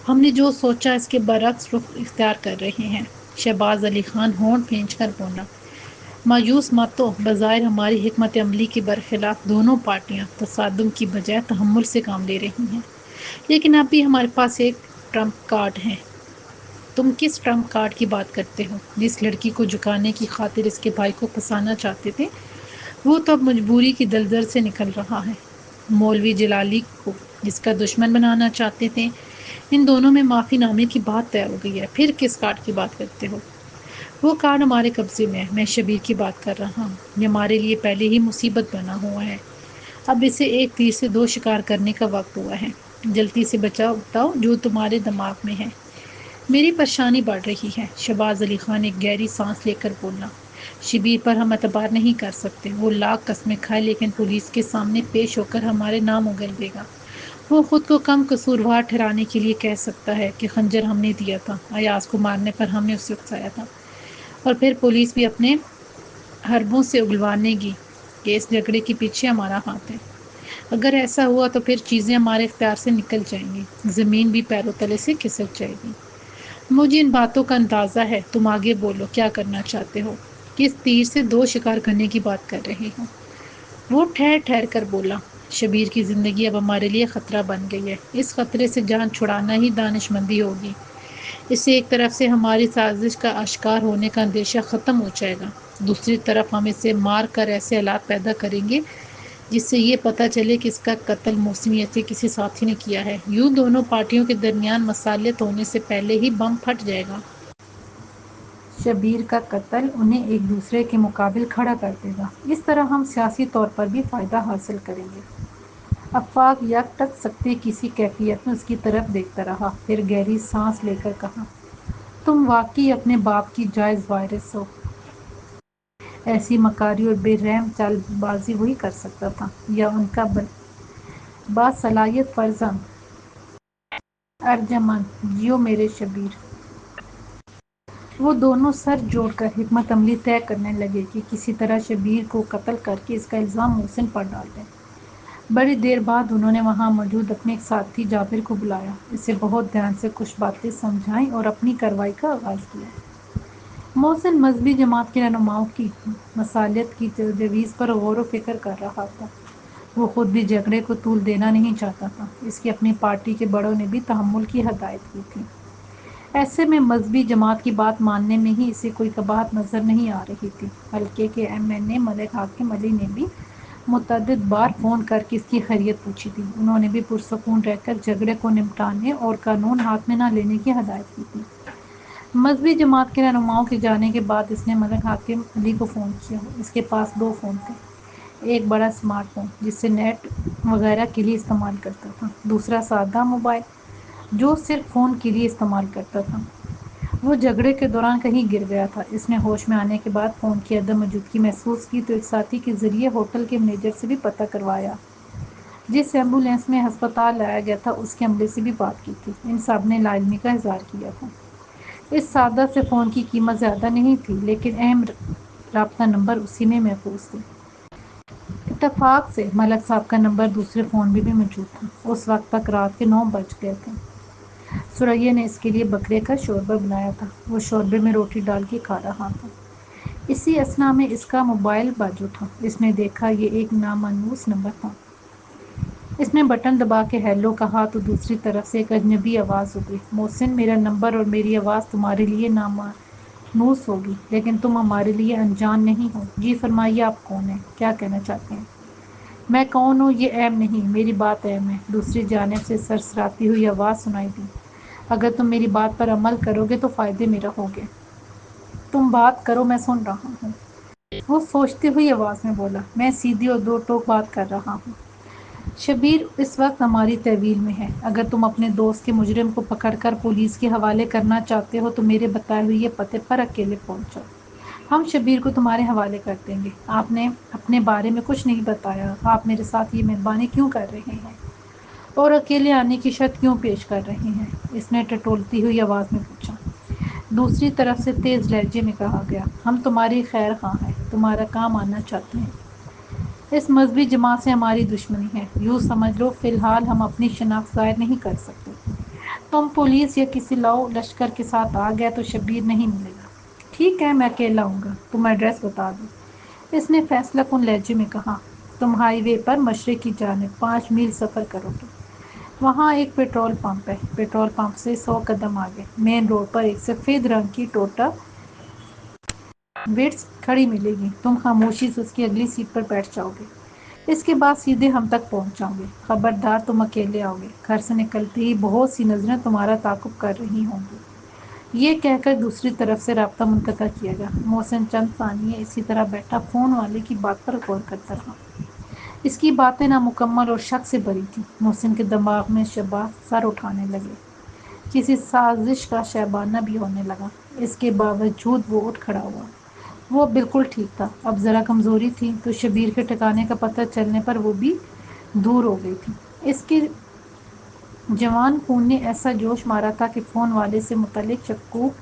ہم نے جو سوچا اس کے برعکس رخ اختیار کر رہے ہیں۔ شہباز علی خان ہونٹ کھینچ کر بولا، مایوس مت ہو، بظاہر ہماری حکمت عملی کے برخلاف دونوں پارٹیاں تصادم کی بجائے تحمل سے کام لے رہی ہیں، لیکن اب بھی ہمارے پاس ایک ٹرمپ کارڈ ہے۔ تم کس ٹرمپ کارڈ کی بات کرتے ہو؟ جس لڑکی کو جھکانے کی خاطر اس کے بھائی کو پھنسانا چاہتے تھے، وہ تو اب مجبوری کی دلدل سے نکل رہا ہے۔ مولوی جلالی کو جس کا دشمن بنانا چاہتے تھے، ان دونوں میں معافی نامے کی بات طے ہو گئی ہے، پھر کس کارڈ کی بات کرتے ہو؟ وہ کارڈ ہمارے قبضے میں ہے، میں شبیر کی بات کر رہا ہوں، یہ ہمارے لیے پہلے ہی مصیبت بنا ہوا ہے، اب اسے ایک تیر سے دو شکار کرنے کا وقت ہوا ہے۔ جلدی سے بتاؤ جو تمہارے دماغ میں ہے۔ میری پریشانی بڑھ رہی ہے، شہباز علی خان نے گہری سانس لے کر بولا۔ شبیر پر ہم اعتبار نہیں کر سکتے، وہ لاکھ قسمیں کھائے لیکن پولیس کے سامنے پیش ہو کر ہمارے نام اگل دے گا۔ وہ خود کو کم قصوروار ٹھہرانے کے لیے کہہ سکتا ہے کہ خنجر ہم نے دیا تھا، ایاز کو مارنے پر ہم نے اسے اکسایا تھا، اور پھر پولیس بھی اپنے حربوں سے اگلوانے گی کہ اس جھگڑے کے پیچھے ہمارا ہاتھ ہے۔ اگر ایسا ہوا تو پھر چیزیں ہمارے اختیار سے نکل جائیں گی، زمین بھی پیروں تلے سے کھسک جائے گی۔ مجھے ان باتوں کا اندازہ ہے، تم آگے بولو، کیا کرنا چاہتے ہو؟ کس تیر سے دو شکار کرنے کی بات کر رہے ہو؟ وہ ٹھہر ٹھہر کر بولا، شبیر کی زندگی اب ہمارے لیے خطرہ بن گئی ہے، اس خطرے سے جان چھڑانا ہی دانش مندی ہوگی۔ اس سے ایک طرف سے ہماری سازش کا آشکار ہونے کا اندیشہ ختم ہو جائے گا، دوسری طرف ہم اسے مار کر ایسے حالات پیدا کریں گے جس سے یہ پتہ چلے کہ اس کا قتل موسمیت سے کسی ساتھی نے کیا ہے۔ یوں دونوں پارٹیوں کے درمیان مصالحت ہونے سے پہلے ہی بم پھٹ جائے گا۔ شبیر کا قتل انہیں ایک دوسرے کے مقابل کھڑا کر دے گا۔ اس طرح ہم سیاسی طور پر بھی فائدہ حاصل کریں گے۔ آفاق یک ٹک سکتے کسی کیفیت میں اس کی طرف دیکھتا رہا، پھر گہری سانس لے کر کہا، تم واقعی اپنے باپ کی جائز وارث ہو۔ ایسی مکاری اور بے رحم چال بازی وہی کر سکتا تھا، یا ان کا باصلاحیت فرزند۔ ارجمند، جیو میرے شبیر۔ وہ دونوں سر جوڑ کر حکمت عملی طے کرنے لگے کہ کسی طرح شبیر کو قتل کر کے اس کا الزام محسن پر ڈال دیں۔ بڑی دیر بعد انہوں نے وہاں موجود اپنے ایک ساتھی جابر کو بلایا، اسے بہت دھیان سے کچھ باتیں سمجھائیں اور اپنی کارروائی کا آغاز کیا۔ محسن مذہبی جماعت کے رہنماؤں کی مصالحت کی تجویز پر غور و فکر کر رہا تھا۔ وہ خود بھی جھگڑے کو طول دینا نہیں چاہتا تھا، اس کی اپنی پارٹی کے بڑوں نے بھی تحمل کی ہدایت کی تھی۔ ایسے میں مذہبی جماعت کی بات ماننے میں ہی اسے کوئی قباحت نظر نہیں آ رہی تھی۔ حلقے کے ایم این اے ملک حاکم علی نے بھی متعدد بار فون کر کے اس کی خیریت پوچھی تھی۔ انہوں نے بھی پرسکون رہ کر جھگڑے کو نمٹانے اور قانون ہاتھ میں نہ لینے کی ہدایت کی تھی۔ مذہبی جماعت کے رہنماؤں کے جانے کے بعد اس نے ملک حاکم علی کو فون کیا۔ اس کے پاس دو فون تھے، ایک بڑا اسمارٹ فون جسے نیٹ وغیرہ کے لیے استعمال کرتا تھا، دوسرا سادہ موبائل جو صرف فون کے لیے استعمال کرتا تھا۔ وہ جھگڑے کے دوران کہیں گر گیا تھا۔ اس نے ہوش میں آنے کے بعد فون کی عدم موجودگی محسوس کی تو ایک ساتھی کے ذریعے ہوٹل کے مینیجر سے بھی پتہ کروایا۔ جس ایمبولینس میں ہسپتال لایا گیا تھا اس کے عملے سے بھی بات کی تھی۔ ان سب نے لا علمی کا اظہار کیا تھا۔ اس سادہ سے فون کی قیمت زیادہ نہیں تھی، لیکن اہم رابطہ نمبر اسی میں محفوظ تھے۔ اتفاق سے ملک صاحب کا نمبر دوسرے فون میں بھی موجود تھا۔ اس وقت تک رات کے 9 بج گئے تھے۔ ثریا نے اس کے لیے بکرے کا شوربہ بنایا تھا، وہ شوربے میں روٹی ڈال کے کھا رہا تھا۔ اسی اثنا میں اس کا موبائل بج اٹھا۔ اس نے دیکھا یہ ایک نامانوس نمبر تھا۔ اس نے بٹن دبا کے ہیلو کہا تو دوسری طرف سے ایک اجنبی آواز اگلی، محسن، میرا نمبر اور میری آواز تمہارے لیے نامانوس ہوگی، لیکن تم ہمارے لیے انجان نہیں ہو۔ جی فرمائیے، آپ کون ہیں؟ کیا کہنا چاہتے ہیں؟ میں کون ہوں یہ اہم نہیں، میری بات اہم ہے۔ دوسری جانب سے سرسراتی ہوئی آواز سنائی دی، اگر تم میری بات پر عمل کرو گے تو فائدے میں رہو گے۔ تم بات کرو، میں سن رہا ہوں۔ وہ سوچتی ہوئی آواز میں بولا، میں سیدھی اور دو ٹوک بات کر رہا ہوں۔ شبیر اس وقت ہماری تحویل میں ہے۔ اگر تم اپنے دوست کے مجرم کو پکڑ کر پولیس کے حوالے کرنا چاہتے ہو تو میرے بتائے ہوئے یہ پتے پر اکیلے پہنچ جاؤ۔ ہم شبیر کو تمہارے حوالے کر دیں گے۔ آپ نے اپنے بارے میں کچھ نہیں بتایا، آپ میرے ساتھ یہ مہربانی کیوں کر رہے ہیں اور اکیلے آنے کی شرط کیوں پیش کر رہے ہیں؟ اس نے ٹٹولتی ہوئی آواز میں پوچھا۔ دوسری طرف سے تیز لہجے میں کہا گیا، ہم تمہاری خیر خواہ ہیں، تمہارا کام آنا چاہتے ہیں۔ اس مذہبی جماعت سے ہماری دشمنی ہے، یوں سمجھ لو فی الحال ہم اپنی شناخت ظاہر نہیں کر سکتے۔ تم پولیس یا کسی لاؤ لشکر کے ساتھ آ گیا تو شبیر نہیں ملے گا۔ ٹھیک ہے، میں اکیلا آؤں گا، تم ایڈریس بتا دو۔ اس نے فیصلہ کن لہجے میں کہا، تم ہائی وے پر مشرق کی جانب 5 میل سفر کرو گے، وہاں ایک پیٹرول پمپ ہے، پیٹرول پمپ سے 100 قدم آگے مین روڈ پر ایک سفید رنگ کی ٹوٹا وٹس کھڑی ملے گی، تم خاموشی سے اس کی اگلی سیٹ پر بیٹھ جاؤ گے، اس کے بعد سیدھے ہم تک پہنچ جاؤ گے۔ خبردار، تم اکیلے آؤ گے، گھر سے نکلتے ہی بہت سی نظریں تمہارا تعاقب کر رہی ہوں گی۔ یہ کہہ کر دوسری طرف سے رابطہ منقطع کیا گیا۔ محسن چند ثانیے اسی طرح بیٹھا فون والے کی بات پر غور کرتا رہا۔ اس کی باتیں نامکمل اور شک سے بھری تھیں۔ محسن کے دماغ میں شبہات سر اٹھانے لگے، کسی سازش کا شائبانہ بھی ہونے لگا۔ اس کے باوجود وہ اٹھ کھڑا ہوا۔ وہ بالکل ٹھیک تھا، اب ذرا کمزوری تھی تو شبیر کے ٹھکانے کا پتہ چلنے پر وہ بھی دور ہو گئی تھی۔ اس کے جوان خون نے ایسا جوش مارا تھا کہ فون والے سے متعلق شکوک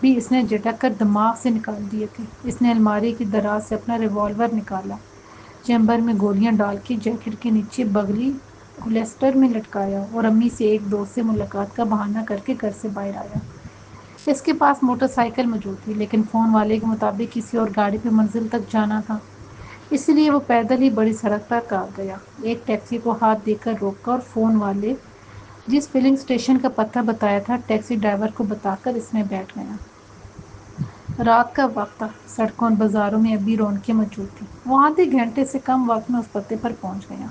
بھی اس نے جھٹک کر دماغ سے نکال دیے تھے۔ اس نے الماری کی دراز سے اپنا ریوالور نکالا، چیمبر میں گولیاں ڈال کے جیکٹ کے نیچے بغلی ہولسٹر میں لٹکایا اور امی سے ایک دوست سے ملاقات کا بہانہ کر کے گھر سے باہر آیا۔ اس کے پاس موٹر سائیکل موجود تھی، لیکن فون والے کے مطابق کسی اور گاڑی پہ منزل تک جانا تھا، اس لیے وہ پیدل ہی بڑی سڑک تک آ گیا، ایک ٹیکسی کو ہاتھ دے کر روکا اور فون والے جس فلنگ اسٹیشن کا پتہ بتایا تھا ٹیکسی ڈرائیور کو بتا کر اس میں بیٹھ گیا۔ رات کا وقت تھا، سڑکوں اور بازاروں میں ابھی رونقیں موجود تھیں۔ وہ آدھے گھنٹے سے کم وقت میں اس پتے پر پہنچ گیا۔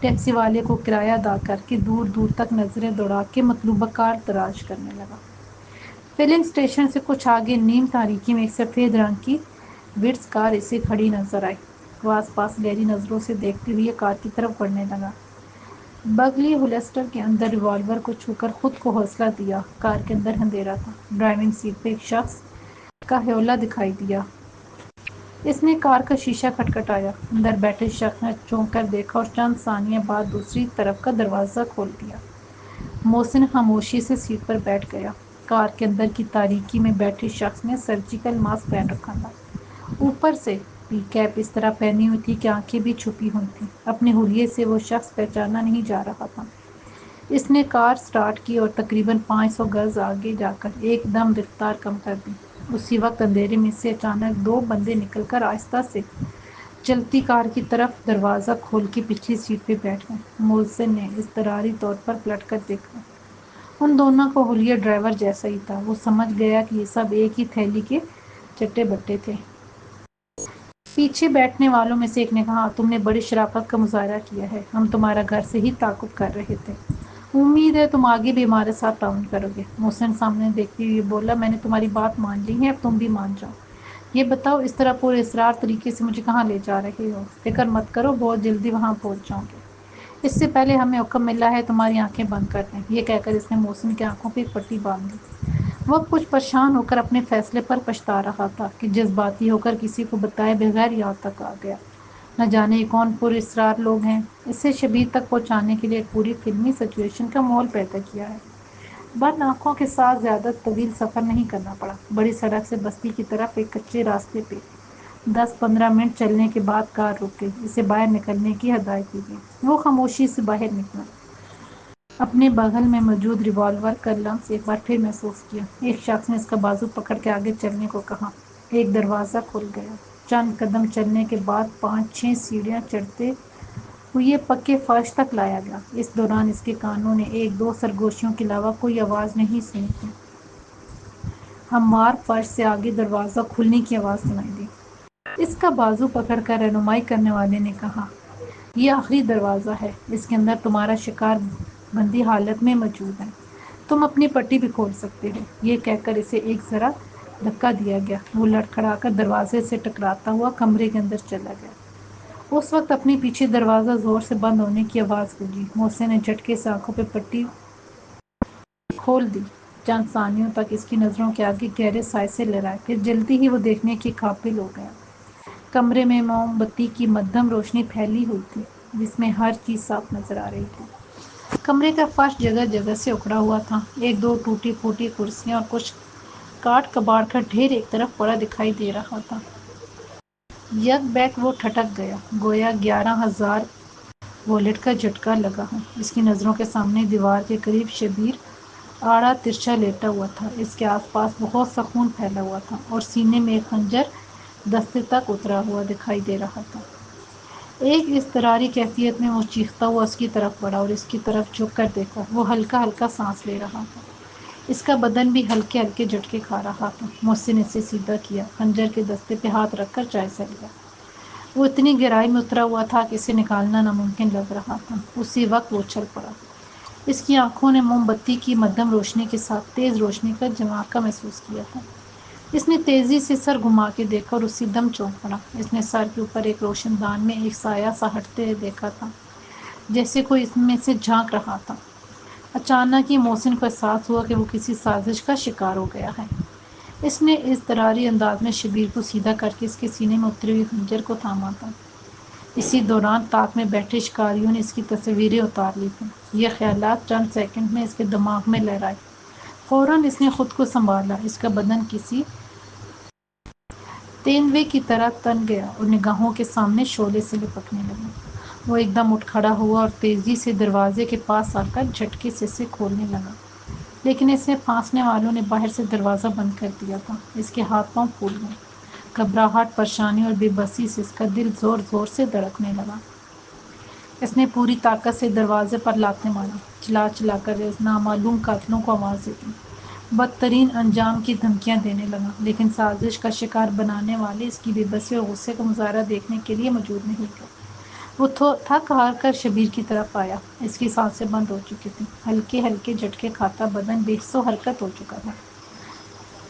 ٹیکسی والے کو کرایہ ادا کر کے دور دور تک نظریں دوڑا کے مطلوبہ کار تلاش کرنے لگا۔ فلنگ اسٹیشن سے کچھ آگے نیم تاریکی میں ایک سفید رنگ کی وٹز کار اسے کھڑی نظر آئی۔ وہ آس پاس گہری نظروں سے دیکھتے ہوئے کار کی طرف بڑھنے لگا۔ بغلی ہولسٹر کے اندر ریوالور کو چھو کر خود کو حوصلہ دیا۔ کار کے اندر اندھیرا تھا۔ ڈرائیونگ سیٹ پہ ایک شخص کا ہیولہ دکھائی دیا۔ اس نے کار کا شیشہ کھٹکھٹایا۔ اندر بیٹھے شخص نے چونک کر دیکھا اور چند ثانیہ بعد دوسری طرف کا دروازہ کھول دیا۔ محسن خاموشی سے سیٹ پر بیٹھ گیا۔ کار کے اندر کی تاریکی میں بیٹھے شخص نے سرجیکل ماسک پہن رکھا تھا۔ اوپر سے بھی کیپ اس طرح پہنی ہوئی تھی کہ آنکھیں بھی چھپی ہوئی تھیں۔ اپنے حلیے سے وہ شخص پہچانا نہیں جا رہا تھا۔ اس نے کار سٹارٹ کی اور تقریباً 500 گز آگے جا کر ایک دم رفتار کم کر دی۔ اسی وقت اندھیرے میں سے اچانک دو بندے نکل کر آہستہ سے چلتی کار کی طرف دروازہ کھول کے پچھلی سیٹ پہ بیٹھ گئے۔ محسن نے اضطراری طور پر پلٹ کر دیکھا۔ ان دونوں کا حلیہ ڈرائیور جیسا ہی تھا۔ وہ سمجھ گیا کہ یہ سب ایک ہی تھیلی کے چٹے بٹے تھے۔ پیچھے بیٹھنے والوں میں سے ایک نے کہا، تم نے بڑی شرافت کا مظاہرہ کیا ہے۔ ہم تمہارا گھر سے ہی تعاقب کر رہے تھے۔ امید ہے تم آگے بھی ہمارے ساتھ تعاون کرو گے۔ محسن سامنے دیکھتے ہوئے بولا، میں نے تمہاری بات مان لی ہے، اب تم بھی مان جاؤ۔ یہ بتاؤ، اس طرح پراسرار طریقے سے مجھے کہاں لے جا رہے ہو؟ فکر مت کرو، بہت جلدی وہاں پہنچ جاؤں گے۔ اس سے پہلے ہمیں حکم ملا ہے تمہاری آنکھیں بند کر دیں۔ یہ کہہ کر اس نے محسن کی آنکھوں پہ ایک پٹی باندھ دی۔ وہ کچھ پریشان ہو کر اپنے فیصلے پر پچھتا رہا تھا کہ جذباتی ہو کر کسی کو بتائے بغیر یہاں تک آ گیا۔ نہ جانے یہ کون پراسرار لوگ ہیں۔ اسے شبیر تک پہنچانے کے لیے ایک پوری فلمی سچویشن کا ماحول پیدا کیا ہے۔ بند آنکھوں کے ساتھ زیادہ طویل سفر نہیں کرنا پڑا۔ بڑی سڑک سے بستی کی طرف ایک کچے راستے پہ 10-15 منٹ چلنے کے بعد کار رک گئی۔ اسے باہر نکلنے کی ہدایت دی گئی۔ وہ خاموشی سے باہر نکلا۔ اپنے بغل میں موجود ریوالور کا لمس ایک بار پھر محسوس کیا۔ ایک شخص نے اس کا بازو پکڑ کے آگے چلنے کو کہا۔ ایک دروازہ کھل گیا۔ چند قدم چلنے کے بعد 5-6 سیڑھیاں چڑھتے ہوئے پکے فرش تک لایا گیا۔ اس دوران اس کے کانوں نے 1-2 سرگوشیوں کے علاوہ کوئی آواز نہیں سنی تھی۔ ہموار فرش سے آگے دروازہ کھلنے کی آواز سنائی دی۔ اس کا بازو پکڑ کر رہنمائی کرنے والے نے کہا، یہ آخری دروازہ ہے۔ اس کے اندر تمہارا شکار بندی حالت میں موجود ہے۔ تم اپنی پٹی بھی کھول سکتے ہو۔ یہ کہہ کر اسے ایک ذرا دھکا دیا گیا۔ وہ لڑکھڑا کر دروازے سے ٹکراتا ہوا کمرے کے اندر چلا گیا۔ اس وقت اپنے پیچھے دروازہ زور سے بند ہونے کی آواز گونجی۔ محسن نے جھٹکے سے آنکھوں پہ پٹی کھول دی۔ چند ثانیوں تک اس کی نظروں کے آگے گہرے سائے سے لہرائے، پھر جلدی ہی وہ دیکھنے کے قابل ہو گیا۔ کمرے میں موم بتی کی مدھم روشنی پھیلی ہوئی تھی، جس میں ہر چیز صاف نظر آ رہی تھی۔ کمرے کا فرش جگہ جگہ سے اکھڑا ہوا تھا۔ 1-2 ٹوٹی پھوٹی کرسیاں اور کچھ کاٹ کباڑ کا ڈھیر ایک طرف پڑا دکھائی دے رہا تھا۔ یک بیک وہ ٹھٹک گیا، گویا 11,000 وولٹ کا جھٹکا لگا ہو۔ اس کی نظروں کے سامنے دیوار کے قریب شبیر آڑا ترچھا لیٹا ہوا تھا۔ اس کے آس پاس بہت سا خون پھیلا ہوا تھا اور سینے میں ایک خنجر دستے تک اترا ہوا دکھائی دے رہا تھا۔ ایک اضطراری کیفیت میں وہ چیختا ہوا اس کی طرف بڑھا اور اس کی طرف جھک کر دیکھا۔ وہ ہلکا ہلکا سانس لے رہا تھا۔ اس کا بدن بھی ہلکے ہلکے جھٹکے کھا رہا تھا۔ محسن نے اسے سیدھا کیا، خنجر کے دستے پہ ہاتھ رکھ کر جائزہ لیا۔ وہ اتنی گہرائی میں اترا ہوا تھا کہ اسے نکالنا ناممکن لگ رہا تھا۔ اسی وقت وہ اچھل پڑا۔ اس کی آنکھوں نے موم بتی کی مدھم روشنی کے ساتھ تیز روشنی کا جھماکہ محسوس کیا تھا۔ اس نے تیزی سے سر گھما کے دیکھا اور اسی دم چونک پڑا۔ اس نے سر کے اوپر ایک روشن دان میں ایک سایہ سا ہٹتے ہوئے دیکھا تھا، جیسے کوئی اس میں سے جھانک رہا تھا۔ اچانک ہی محسن کو احساس ہوا کہ وہ کسی سازش کا شکار ہو گیا ہے۔ اس نے اضطراری انداز میں شبیر کو سیدھا کر کے اس کے سینے میں اتری ہوئی خنجر کو تھاما تھا۔ اسی دوران طاق میں بیٹھے شکاریوں نے اس کی تصویریں اتار لی تھیں۔ یہ خیالات چند سیکنڈ میں اس کے دماغ میں لہرائے۔ فوراً اس نے خود کو سنبھالا۔ اس کا بدن کسی تیندوے کی طرح تن گیا اور نگاہوں کے سامنے شعلے سے لپکنے لگا۔ وہ ایک دم اٹھ کھڑا ہوا اور تیزی سے دروازے کے پاس آ کر جھٹکے سے اسے کھولنے لگا، لیکن اسے پھانسنے والوں نے باہر سے دروازہ بند کر دیا تھا۔ اس کے ہاتھ پاؤں پھول گئے۔ گھبراہٹ، پریشانی اور بے بسی سے اس کا دل زور زور سے دھڑکنے لگا۔ اس نے پوری طاقت سے دروازے پر لاتیں ماری۔ چلا چلا کر اس نامعلوم قاتلوں کو آواز دیتی، بدترین انجام کی دھمکیاں دینے لگا، لیکن سازش کا شکار بنانے والے اس کی بے بسی اور غصے کا مظاہرہ دیکھنے کے لیے موجود نہیں تھے۔ وہ تھک ہار کر شبیر کی طرف آیا۔ اس کی سانسیں بند ہو چکی تھیں، ہلکے ہلکے جھٹکے کھاتا بدن بے حس و حرکت ہو چکا تھا۔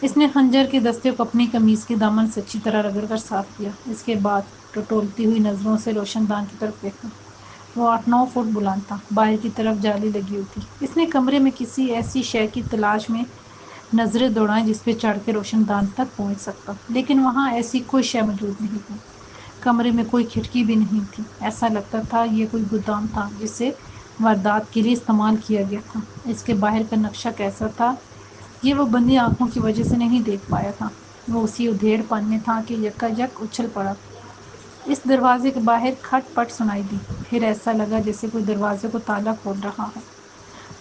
اس نے خنجر کے دستے کو اپنی قمیض کے دامن سے اچھی طرح رگڑ کر صاف کیا۔ اس کے بعد ٹٹولتی ہوئی نظروں سے روشن دان کی طرف دیکھا۔ وہ 8-9 فٹ بلند تھا، باہر کی طرف جالی لگی ہوئی تھی۔ اس نے کمرے میں کسی ایسی شے کی تلاش میں نظریں دوڑائیں جس پہ چڑھ کے روشن دان تک پہنچ سکتا، لیکن وہاں ایسی کوئی شے موجود نہیں تھی۔ کمرے میں کوئی کھڑکی بھی نہیں تھی۔ ایسا لگتا تھا یہ کوئی گودام تھا جسے واردات کے لیے استعمال کیا گیا تھا۔ اس کے باہر کا نقشہ کیسا تھا یہ وہ بندی آنکھوں کی وجہ سے نہیں دیکھ پایا تھا۔ وہ اسی ادھیڑ پن میں تھا کہ یکا یک اچھل پڑا۔ اس دروازے کے باہر کھٹ پٹ سنائی دی، پھر ایسا لگا جیسے کوئی دروازے کو تالا کھول رہا ہو۔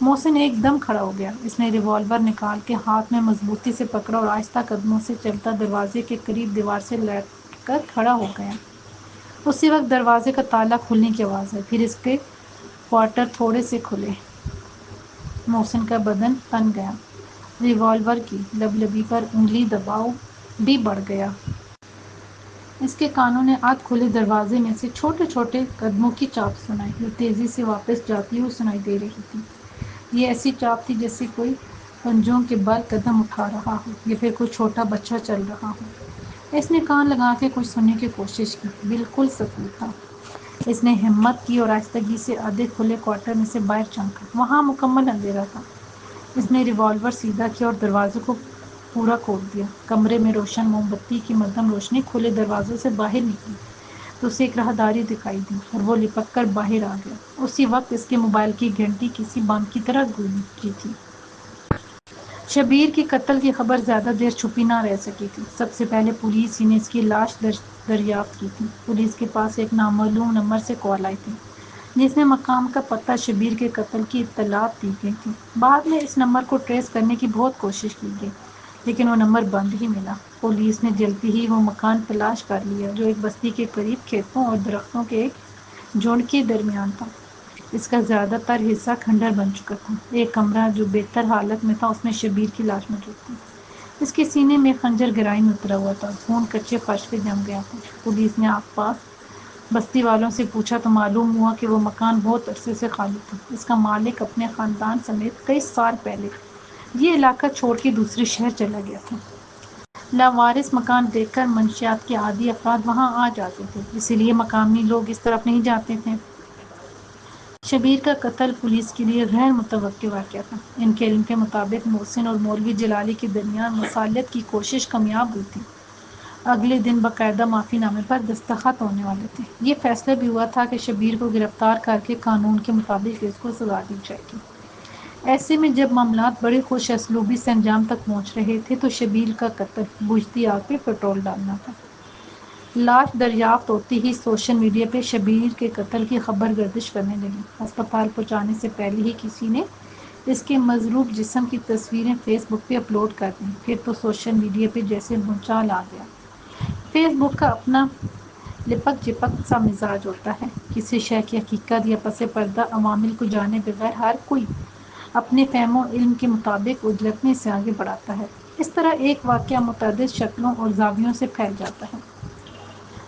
محسن ایک دم کھڑا ہو گیا۔ اس نے ریوالور نکال کے ہاتھ میں مضبوطی سے پکڑا اور آہستہ قدموں سے چلتا دروازے کے قریب دیوار سے لٹ کر کھڑا ہو گیا۔ اسی وقت دروازے کا تالا کھلنے کی آواز آئی، پھر اس کے کوارٹر تھوڑے سے کھلے۔ محسن کا بدن تن گیا، ریوالور کی لبلبی پر انگلی دباؤ بھی بڑھ گیا۔ اس کے کانوں نے ادھ کھلے دروازے میں سے چھوٹے چھوٹے قدموں کی چاپ سنائی، جو تیزی سے واپس جاتی ہوئی سنائی دے رہی تھی۔ یہ ایسی چاپ تھی جیسے کوئی پنجوں کے بل قدم اٹھا رہا ہو یا پھر کوئی چھوٹا بچہ چل رہا ہو۔ اس نے کان لگا کے کچھ سننے کی کوشش کی، بالکل سکوت تھا۔ اس نے ہمت کی اور آہستگی سے آدھے کھلے کوارٹر میں سے باہر جھانکا۔ وہاں مکمل اندھیرا تھا۔ اس نے ریوالور سیدھا کیا اور دروازے کو پورا کھول دیا۔ کمرے میں روشن موم بتی کی مدھم روشنی کھلے دروازوں سے باہر نکلی تو اسے ایک راہداری دکھائی دی اور وہ لپک کر باہر آ گیا۔ اسی وقت اس کے موبائل کی گھنٹی کسی بم کی طرح گونجی تھی۔ شبیر کے قتل کی خبر زیادہ دیر چھپی نہ رہ سکی تھی۔ سب سے پہلے پولیس ہی نے اس کی لاش دریافت کی تھی۔ پولیس کے پاس ایک نامعلوم نمبر سے کال آئی تھی جس میں مقام کا پتہ شبیر کے قتل کی اطلاعات دی گئی تھی۔ بعد میں اس نمبر کو ٹریس کرنے کی بہت کوشش کی گئی، لیکن وہ نمبر بند ہی ملا۔ پولیس نے جلدی ہی وہ مکان تلاش کر لیا جو ایک بستی کے قریب کھیتوں اور درختوں کے ایک جھنڈ کے درمیان تھا۔ اس کا زیادہ تر حصہ کھنڈر بن چکا تھا۔ ایک کمرہ جو بہتر حالت میں تھا اس میں شبیر کی لاش موجود تھی۔ اس کے سینے میں خنجر گہرائی میں اترا ہوا تھا، خون کچے فرش پہ جم گیا تھا۔ پولیس نے آس پاس بستی والوں سے پوچھا تو معلوم ہوا کہ وہ مکان بہت عرصے سے خالی تھا۔ اس کا مالک اپنے خاندان سمیت کئی سال پہلے یہ علاقہ چھوڑ کے دوسرے شہر چلا گیا تھا۔ لاوارث مکان دیکھ کر منشیات کے عادی افراد وہاں آ جاتے تھے، اسی لیے مقامی لوگ اس طرف نہیں جاتے تھے۔ شبیر کا قتل پولیس کے لیے غیر متوقع واقعہ تھا۔ ان کے علم کے مطابق محسن اور مولوی جلالی کے درمیان مصالحت کی کوشش کامیاب ہوئی تھی۔ اگلے دن باقاعدہ معافی نامے پر دستخط ہونے والے تھے۔ یہ فیصلہ بھی ہوا تھا کہ شبیر کو گرفتار کر کے قانون کے مطابق اس کو سزا دی جائے گی۔ ایسے میں جب معاملات بڑی خوش اسلوبی سے انجام تک پہنچ رہے تھے تو شبیر کا قتل بجھتی آگ پہ پٹرول ڈالنا تھا۔ لاش دریافت ہوتے ہی سوشل میڈیا پہ شبیر کے قتل کی خبر گردش کرنے لگی۔ ہسپتال پہنچانے سے پہلے ہی کسی نے اس کے مضروب جسم کی تصویریں فیس بک پہ اپلوڈ کر دیں، پھر تو سوشل میڈیا پہ جیسے بھونچال آ گیا۔ فیس بک کا اپنا لپک جپک سا مزاج ہوتا ہے۔ کسی شے کی حقیقت یا پس پردہ عوامل کو جانے بغیر ہر کوئی اپنے فہم و علم کے مطابق اجلتنے سے آگے بڑھاتا ہے۔ اس طرح ایک واقعہ متعدد شکلوں اور زاویوں سے پھیل جاتا ہے۔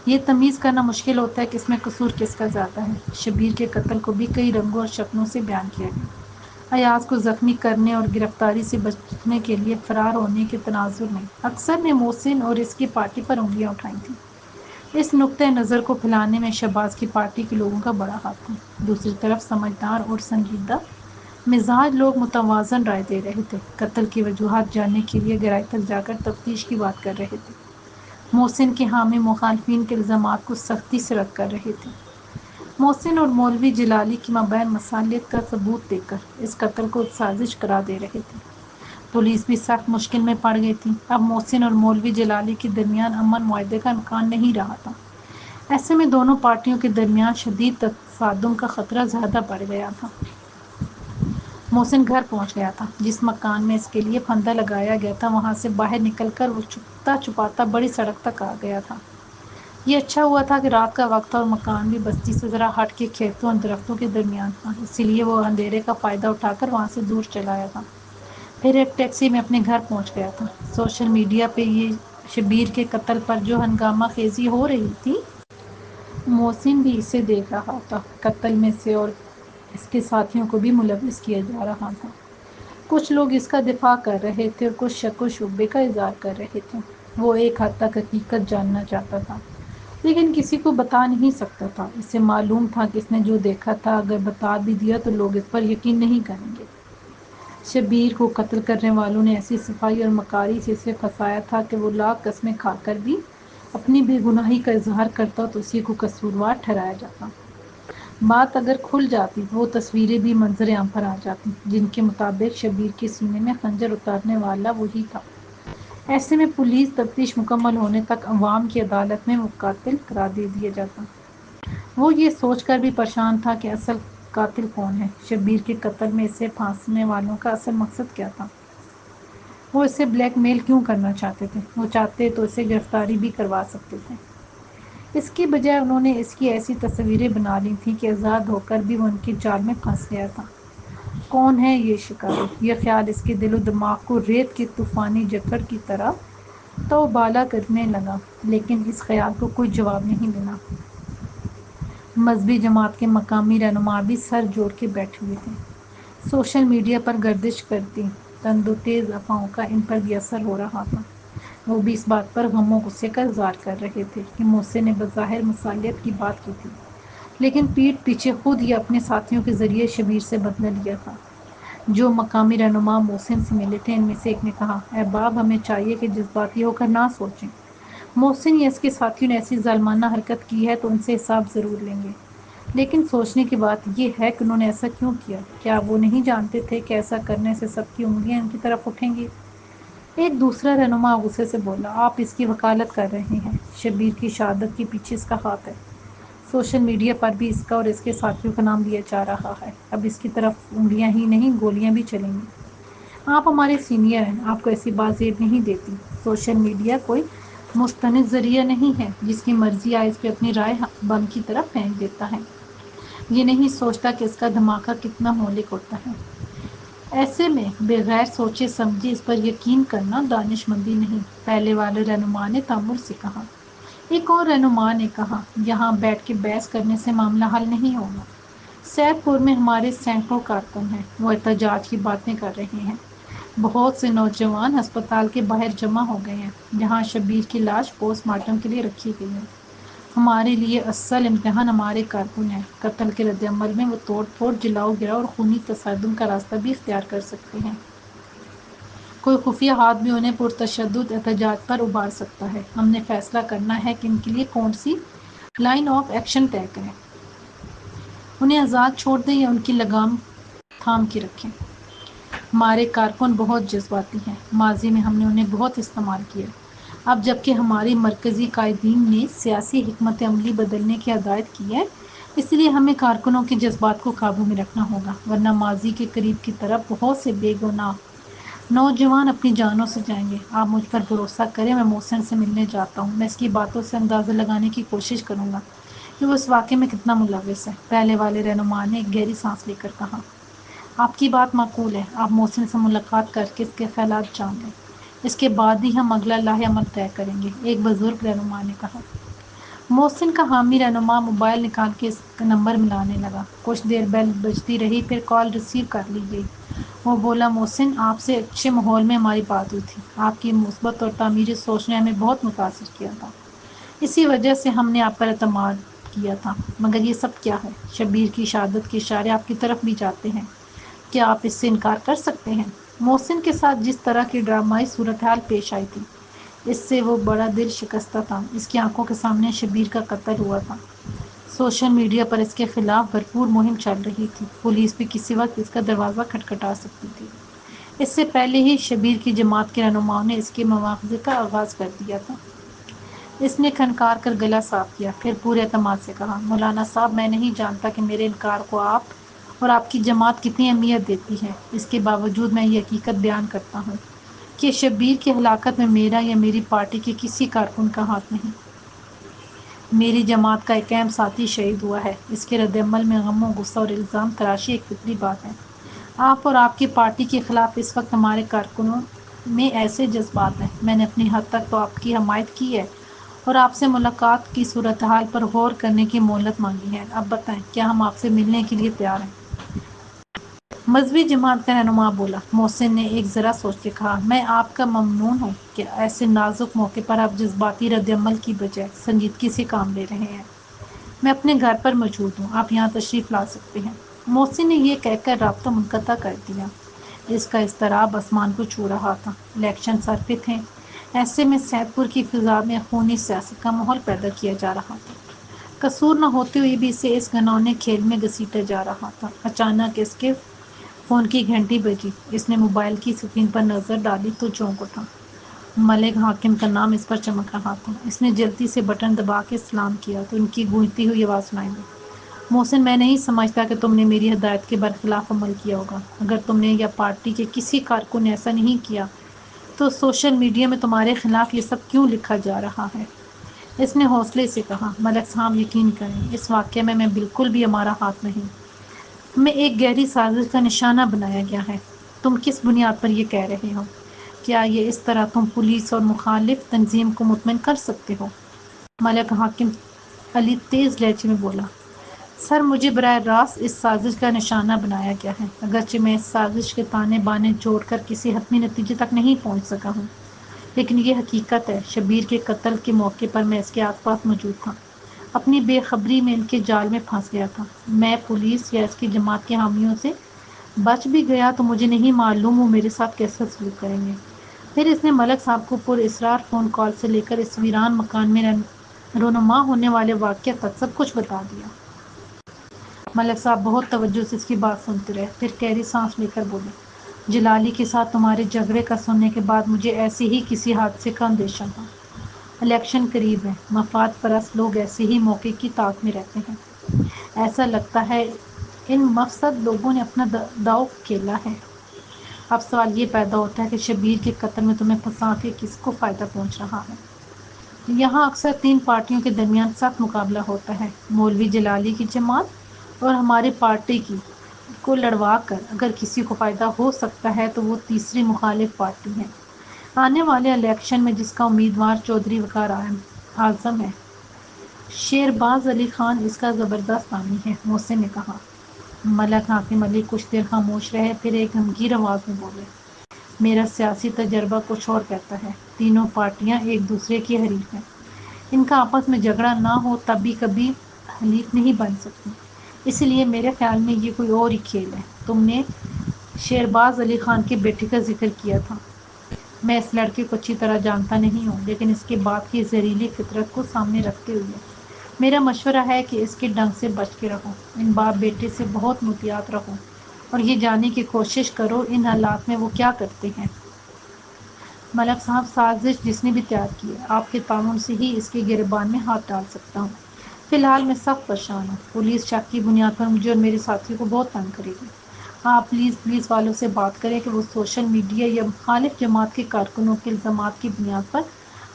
یہ تمیز کرنا مشکل ہوتا ہے کہ اس میں قصور کس کا زیادہ ہے۔ شبیر کے قتل کو بھی کئی رنگوں اور شکلوں سے بیان کیا گیا۔ ایاز کو زخمی کرنے اور گرفتاری سے بچنے کے لیے فرار ہونے کے تناظر میں اکثر نے محسن اور اس کی پارٹی پر انگلیاں اٹھائی تھیں۔ اس نقطہ نظر کو پھیلانے میں شہباز کی پارٹی کے لوگوں کا بڑا ہاتھ تھا۔ دوسری طرف سمجھدار اور سنجیدہ مزاج لوگ متوازن رائے دے رہے تھے، قتل کی وجوہات جاننے کے لیے گہرائی تک جا کر تفتیش کی بات کر رہے تھے۔ محسن کے حامی مخالفین کے الزامات کو سختی سے رد کر رہے تھے۔ محسن اور مولوی جلالی کے مابین مصالحت کا ثبوت دے کر اس قتل کو سازش قرار دے رہے تھے۔ پولیس بھی سخت مشکل میں پڑ گئی تھی۔ اب محسن اور مولوی جلالی کے درمیان امن معاہدے کا امکان نہیں رہا تھا۔ ایسے میں دونوں پارٹیوں کے درمیان شدید تصادم کا خطرہ زیادہ بڑھ گیا تھا۔ محسن گھر پہنچ گیا تھا۔ جس مکان میں اس کے لیے پھندہ لگایا گیا تھا وہاں سے باہر نکل کر وہ چھپتا چھپاتا بڑی سڑک تک آ گیا تھا۔ یہ اچھا ہوا تھا کہ رات کا وقت تھا اور مکان بھی بستی سے ذرا ہٹ کے کھیتوں اور درختوں کے درمیان تھا، اسی لیے وہ اندھیرے کا فائدہ اٹھا کر وہاں سے دور چلا آیا تھا۔ پھر ایک ٹیکسی میں اپنے گھر پہنچ گیا تھا۔ سوشل میڈیا پہ یہ شبیر کے قتل پر جو ہنگامہ خیزی ہو رہی تھی، محسن بھی اسے دیکھ رہا تھا۔ قتل میں سے اور اس کے ساتھیوں کو بھی ملوث کیا جا رہا تھا۔ کچھ لوگ اس کا دفاع کر رہے تھے اور کچھ شک و شبے کا اظہار کر رہے تھے۔ وہ ایک حد تک حقیقت جاننا چاہتا تھا، لیکن کسی کو بتا نہیں سکتا تھا۔ اسے معلوم تھا کہ اس نے جو دیکھا تھا اگر بتا بھی دیا تو لوگ اس پر یقین نہیں کریں گے۔ شبیر کو قتل کرنے والوں نے ایسی صفائی اور مکاری سے اسے پھنسایا تھا کہ وہ لاکھ قسمیں کھا کر بھی اپنی بے گناہی کا اظہار کرتا تو اسی کو قصوروار ٹھہرایا جاتا۔ بات اگر کھل جاتی تو وہ تصویریں بھی منظر عام پر آ جاتی، جن کے مطابق شبیر کے سینے میں خنجر اتارنے والا وہی تھا۔ ایسے میں پولیس تفتیش مکمل ہونے تک عوام کی عدالت میں وہ قاتل قرار دے دیا جاتا۔ وہ یہ سوچ کر بھی پریشان تھا کہ اصل قاتل کون ہے۔ شبیر کے قتل میں اسے پھانسنے والوں کا اصل مقصد کیا تھا؟ وہ اسے بلیک میل کیوں کرنا چاہتے تھے؟ وہ چاہتے تو اسے گرفتاری بھی کروا سکتے تھے۔ اس کی بجائے انہوں نے اس کی ایسی تصویریں بنا لی تھیں کہ آزاد ہو کر بھی وہ ان کے جال میں پھنس گیا تھا۔ کون ہے یہ شکاری؟ یہ خیال اس کے دل و دماغ کو ریت کے طوفانی جکڑ کی طرح تو بالا کرنے لگا، لیکن اس خیال کو کوئی جواب نہیں ملا۔ مذہبی جماعت کے مقامی رہنما بھی سر جوڑ کے بیٹھے ہوئے تھے۔ سوشل میڈیا پر گردش کرتی تند و تیز افواہوں کا ان پر بھی اثر ہو رہا تھا۔ وہ بھی اس بات پر غم و غصے کا اظہار کر رہے تھے کہ محسن نے بظاہر مصالحت کی بات کی تھی، لیکن پیٹھ پیچھے خود یا اپنے ساتھیوں کے ذریعے شبیر سے بدلہ لیا تھا۔ جو مقامی رہنما محسن سے ملے تھے، ان میں سے ایک نے کہا، احباب، ہمیں چاہیے کہ جذباتی ہو کر نہ سوچیں۔ محسن یا اس کے ساتھیوں نے ایسی ظالمانہ حرکت کی ہے تو ان سے حساب ضرور لیں گے، لیکن سوچنے کی بات یہ ہے کہ انہوں نے ایسا کیوں کیا؟ کیا وہ نہیں جانتے تھے کہ ایسا کرنے سے سب کی انگلیاں ان کی طرف اٹھیں گی؟ ایک دوسرا رہنما غصے سے بولا، آپ اس کی وکالت کر رہے ہیں۔ شبیر کی شہادت کے پیچھے اس کا ہاتھ ہے۔ سوشل میڈیا پر بھی اس کا اور اس کے ساتھیوں کا نام لیا جا رہا ہے۔ اب اس کی طرف انگلیاں ہی نہیں، گولیاں بھی چلیں گی۔ آپ ہمارے سینئر ہیں، آپ کو ایسی بات زیب نہیں دیتی۔ سوشل میڈیا کوئی مستند ذریعہ نہیں ہے جس کی مرضی آئے اس پہ اپنی رائے بم کی طرف پھینک دیتا ہے۔ یہ نہیں سوچتا کہ اس کا دھماکہ کتنا مہلک ہوتا ہے۔ ایسے میں بغیر سوچے سمجھے اس پر یقین کرنا دانش مندی نہیں، پہلے والے رہنما نے تامل سے کہا۔ ایک اور رہنما نے کہا، یہاں بیٹھ کے بحث کرنے سے معاملہ حل نہیں ہوگا۔ سید پور میں ہمارے سینکڑوں کارکن ہیں، وہ احتجاج کی باتیں کر رہے ہیں۔ بہت سے نوجوان ہسپتال کے باہر جمع ہو گئے ہیں، جہاں شبیر کی لاش پوسٹ مارٹم کے لیے رکھی گئی ہے۔ ہمارے لیے اصل امتحان ہمارے کارکن ہیں۔ قتل کے رد عمل میں وہ توڑ پھوڑ، جلاؤ گراؤ اور خونی تصادم کا راستہ بھی اختیار کر سکتے ہیں۔ کوئی خفیہ ہاتھ بھی انہیں پرتشدد احتجاج پر ابھار سکتا ہے۔ ہم نے فیصلہ کرنا ہے کہ ان کے لیے کون سی لائن آف ایکشن طے کریں۔ انہیں آزاد چھوڑ دیں یا ان کی لگام تھام کے رکھیں۔ ہمارے کارکن بہت جذباتی ہیں، ماضی میں ہم نے انہیں بہت استعمال کیا۔ اب جبکہ ہماری مرکزی قائدین نے سیاسی حکمت عملی بدلنے کی ہدایت کی ہے، اس لیے ہمیں کارکنوں کے جذبات کو قابو میں رکھنا ہوگا، ورنہ ماضی کے قریب کی طرف بہت سے بے گناہ نوجوان اپنی جانوں سے جائیں گے۔ آپ مجھ پر بھروسہ کریں، میں محسن سے ملنے جاتا ہوں۔ میں اس کی باتوں سے اندازہ لگانے کی کوشش کروں گا کہ وہ اس واقعے میں کتنا ملوث ہے۔ پہلے والے رہنما نے ایک گہری سانس لے کر کہا، آپ کی بات معقول ہے۔ آپ محسن سے ملاقات کر کے اس کے خیالات جان لیں، اس کے بعد ہی ہم اگلا لاہ عمل طے کریں گے، ایک بزرگ رہنما نے کہا۔ محسن کا حامی رہنما موبائل نکال کے اس کا نمبر ملانے لگا۔ کچھ دیر بیل بجتی رہی، پھر کال ریسیو کر لی گئی۔ وہ بولا، محسن، آپ سے اچھے ماحول میں ہماری بات ہوئی تھی۔ آپ کی مثبت اور تعمیری سوچ نے ہمیں بہت متاثر کیا تھا، اسی وجہ سے ہم نے آپ پر اعتماد کیا تھا۔ مگر یہ سب کیا ہے؟ شبیر کی شہادت کے اشارے آپ کی طرف بھی جاتے ہیں، کیا آپ اس سے انکار کر سکتے ہیں؟ محسن کے ساتھ جس طرح کی ڈرامائی صورتحال پیش آئی تھی، اس سے وہ بڑا دل شکستہ تھا۔ اس کی آنکھوں کے سامنے شبیر کا قتل ہوا تھا۔ سوشل میڈیا پر اس کے خلاف بھرپور مہم چل رہی تھی۔ پولیس بھی کسی وقت اس کا دروازہ کھٹکھٹا سکتی تھی۔ اس سے پہلے ہی شبیر کی جماعت کے رہنماؤں نے اس کے مواخذے کا آغاز کر دیا تھا۔ اس نے کھنکار کر گلا صاف کیا، پھر پورے اعتماد سے کہا، مولانا صاحب، میں نہیں جانتا کہ میرے انکار کو آپ اور آپ کی جماعت کتنی اہمیت دیتی ہے۔ اس کے باوجود میں یہ حقیقت بیان کرتا ہوں کہ شبیر کی ہلاکت میں میرا یا میری پارٹی کے کسی کارکن کا ہاتھ نہیں۔ میری جماعت کا ایک اہم ساتھی شہید ہوا ہے۔ اس کے رد عمل میں غم و غصہ اور الزام تراشی ایک فطری بات ہے۔ آپ اور آپ کی پارٹی کے خلاف اس وقت ہمارے کارکنوں میں ایسے جذبات ہیں۔ میں نے اپنی حد تک تو آپ کی حمایت کی ہے اور آپ سے ملاقات کی صورتحال پر غور کرنے کی مہلت مانگی ہے۔ اب بتائیں، کیا ہم آپ سے ملنے کے لیے تیار ہیں؟ مذہبی جماعت کا رہنما بولا۔ محسن نے ایک ذرا سوچ کے کہا، میں آپ کا ممنون ہوں کہ ایسے نازک موقع پر آپ جذباتی رد عمل کی بجائے سنجیدگی سے کام لے رہے ہیں۔ میں اپنے گھر پر موجود ہوں، آپ یہاں تشریف لا سکتے ہیں۔ محسن نے یہ کہہ کر رابطہ منقطع کر دیا۔ اس کا اضطراب آسمان کو چھو رہا تھا۔ الیکشن سر پہ تھے، ایسے میں سیدپور کی فضا میں خونی سیاست کا ماحول پیدا کیا جا رہا تھا۔ قصور نہ ہوتے ہوئے بھی اسے اس گھنونے کھیل میں گھسیٹا جا رہا تھا۔ اچانک اس کے فون کی گھنٹی بجی۔ اس نے موبائل کی اسکرین پر نظر ڈالی تو چونک اٹھا۔ ملک حاکم کا نام اس پر چمک رہا تھا۔ اس نے جلدی سے بٹن دبا کے سلام کیا تو ان کی گونجتی ہوئی آواز سنائی دی، محسن، میں نہیں سمجھتا کہ تم نے میری ہدایت کے برخلاف عمل کیا ہوگا۔ اگر تم نے یا پارٹی کے کسی کارکن نے ایسا نہیں کیا تو سوشل میڈیا میں تمہارے خلاف یہ سب کیوں لکھا جا رہا ہے؟ اس نے حوصلے سے کہا، ملک صاحب یقین کریں، اس واقعے میں بالکل بھی ہمارا ہاتھ نہیں۔ ہمیں ایک گہری سازش کا نشانہ بنایا گیا ہے۔ تم کس بنیاد پر یہ کہہ رہے ہو؟ کیا یہ اس طرح تم پولیس اور مخالف تنظیم کو مطمئن کر سکتے ہو؟ ملک حاکم علی تیز لہجے میں بولا، سر، مجھے براہ راست اس سازش کا نشانہ بنایا گیا ہے، اگرچہ میں اس سازش کے تانے بانے جوڑ کر کسی حتمی نتیجے تک نہیں پہنچ سکا ہوں، لیکن یہ حقیقت ہے، شبیر کے قتل کے موقع پر میں اس کے آس پاس موجود تھا، اپنی بے خبری میں ان کے جال میں پھنس گیا تھا۔ میں پولیس یا اس کی جماعت کے حامیوں سے بچ بھی گیا تو مجھے نہیں معلوم وہ میرے ساتھ کیسا سلوک کریں گے۔ پھر اس نے ملک صاحب کو پر اسرار فون کال سے لے کر اس ویران مکان میں رونما ہونے والے واقعہ تک سب کچھ بتا دیا۔ ملک صاحب بہت توجہ سے اس کی بات سنتے رہے، پھر گہری سانس لے کر بولے، جلالی کے ساتھ تمہارے جھگڑے کا سننے کے بعد مجھے ایسے ہی کسی حادثے کا اندیشہ تھا۔ الیکشن قریب ہے، مفاد پرست لوگ ایسے ہی موقع کی طاق میں رہتے ہیں۔ ایسا لگتا ہے ان مفسد لوگوں نے اپنا داؤ کھیلا ہے۔ اب سوال یہ پیدا ہوتا ہے کہ شبیر کے قتل میں تمہیں پھنسا کے کس کو فائدہ پہنچ رہا ہے؟ یہاں اکثر تین پارٹیوں کے درمیان سخت مقابلہ ہوتا ہے، مولوی جلالی کی جماعت اور ہماری پارٹی کو لڑوا کر اگر کسی کو فائدہ ہو سکتا ہے تو وہ تیسری مخالف پارٹی ہے۔ آنے والے الیکشن میں جس کا امیدوار چودھری وقار اعظم ہے، شیرباز علی خان اس کا زبردست حامی ہے، محسن نے کہا۔ ملک حاکم علی کچھ دیر خاموش رہے، پھر ایک گمگیر آواز میں بولے، میرا سیاسی تجربہ کچھ اور کہتا ہے، تینوں پارٹیاں ایک دوسرے کی حریف ہیں، ان کا آپس میں جھگڑا نہ ہو تب بھی کبھی حلیف نہیں بن سکتی، اس لیے میرے خیال میں یہ کوئی اور ہی کھیل ہے۔ تم نے شیرباز علی خان کے بیٹے کا ذکر کیا تھا۔ میں اس لڑکے کو اچھی طرح جانتا نہیں ہوں، لیکن اس کے باپ کی زہریلی فطرت کو سامنے رکھتے ہوئے میرا مشورہ ہے کہ اس کے ڈنگ سے بچ کے رہو، ان باپ بیٹے سے بہت محتاط رہو اور یہ جاننے کی کوشش کرو ان حالات میں وہ کیا کرتے ہیں۔ ملک صاحب، سازش جس نے بھی تیار کی ہے، آپ کے تعاون سے ہی اس کے گریبان میں ہاتھ ڈال سکتا ہوں۔ فی الحال میں سخت پریشان ہوں، پولیس شک کی بنیاد پر مجھے اور میرے ساتھیوں کو بہت تنگ کرے گی۔ آپ پلیز پولیس والوں سے بات کریں کہ وہ سوشل میڈیا یا مخالف جماعت کے کارکنوں کے الزامات کی بنیاد پر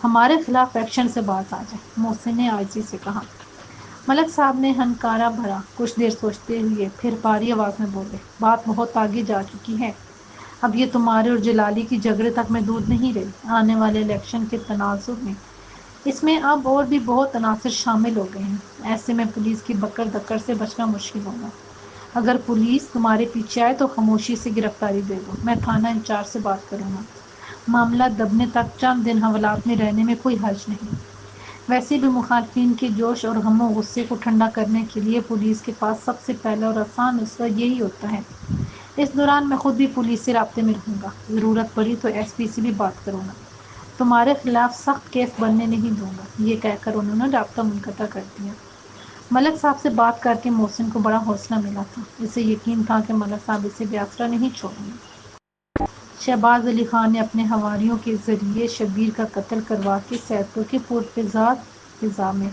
ہمارے خلاف ایکشن سے باز آ جائیں، محسن نے عاجزی سے کہا۔ ملک صاحب نے ہنکارا بھرا، کچھ دیر سوچتے ہوئے پھر بھاری آواز میں بولے، بات بہت آگے جا چکی ہے، اب یہ تمہارے اور جلالی کی جھگڑے تک محدود نہیں رہی، آنے والے الیکشن کے تناظر میں اس میں اب اور بھی بہت عناصر شامل ہو گئے ہیں، ایسے میں پولیس کی بکر دکر سے بچنا مشکل ہوگا۔ اگر پولیس تمہارے پیچھے آئے تو خاموشی سے گرفتاری دے دو، میں تھانہ انچارج سے بات کروں گا، معاملہ دبنے تک چند دن حوالات میں رہنے میں کوئی حرج نہیں۔ ویسے بھی مخالفین کے جوش اور غم و غصے کو ٹھنڈا کرنے کے لیے پولیس کے پاس سب سے پہلا اور آسان نسخہ یہی ہوتا ہے۔ اس دوران میں خود بھی پولیس سے رابطے میں رہوں گا، ضرورت پڑی تو ایس پی سے بھی بات کروں گا، تمہارے خلاف سخت کیس بننے نہیں دوں گا۔ یہ کہہ کر انہوں نے رابطہ منقطع کر دیا۔ ملک صاحب سے بات کر کے محسن کو بڑا حوصلہ ملا تھا، اسے یقین تھا کہ ملک صاحب اسے بے آسرا نہیں چھوڑیں گے۔ شہباز علی خان نے اپنے حواریوں کے ذریعے شبیر کا قتل کروا کے سیدپور کی پرفساد فضا میں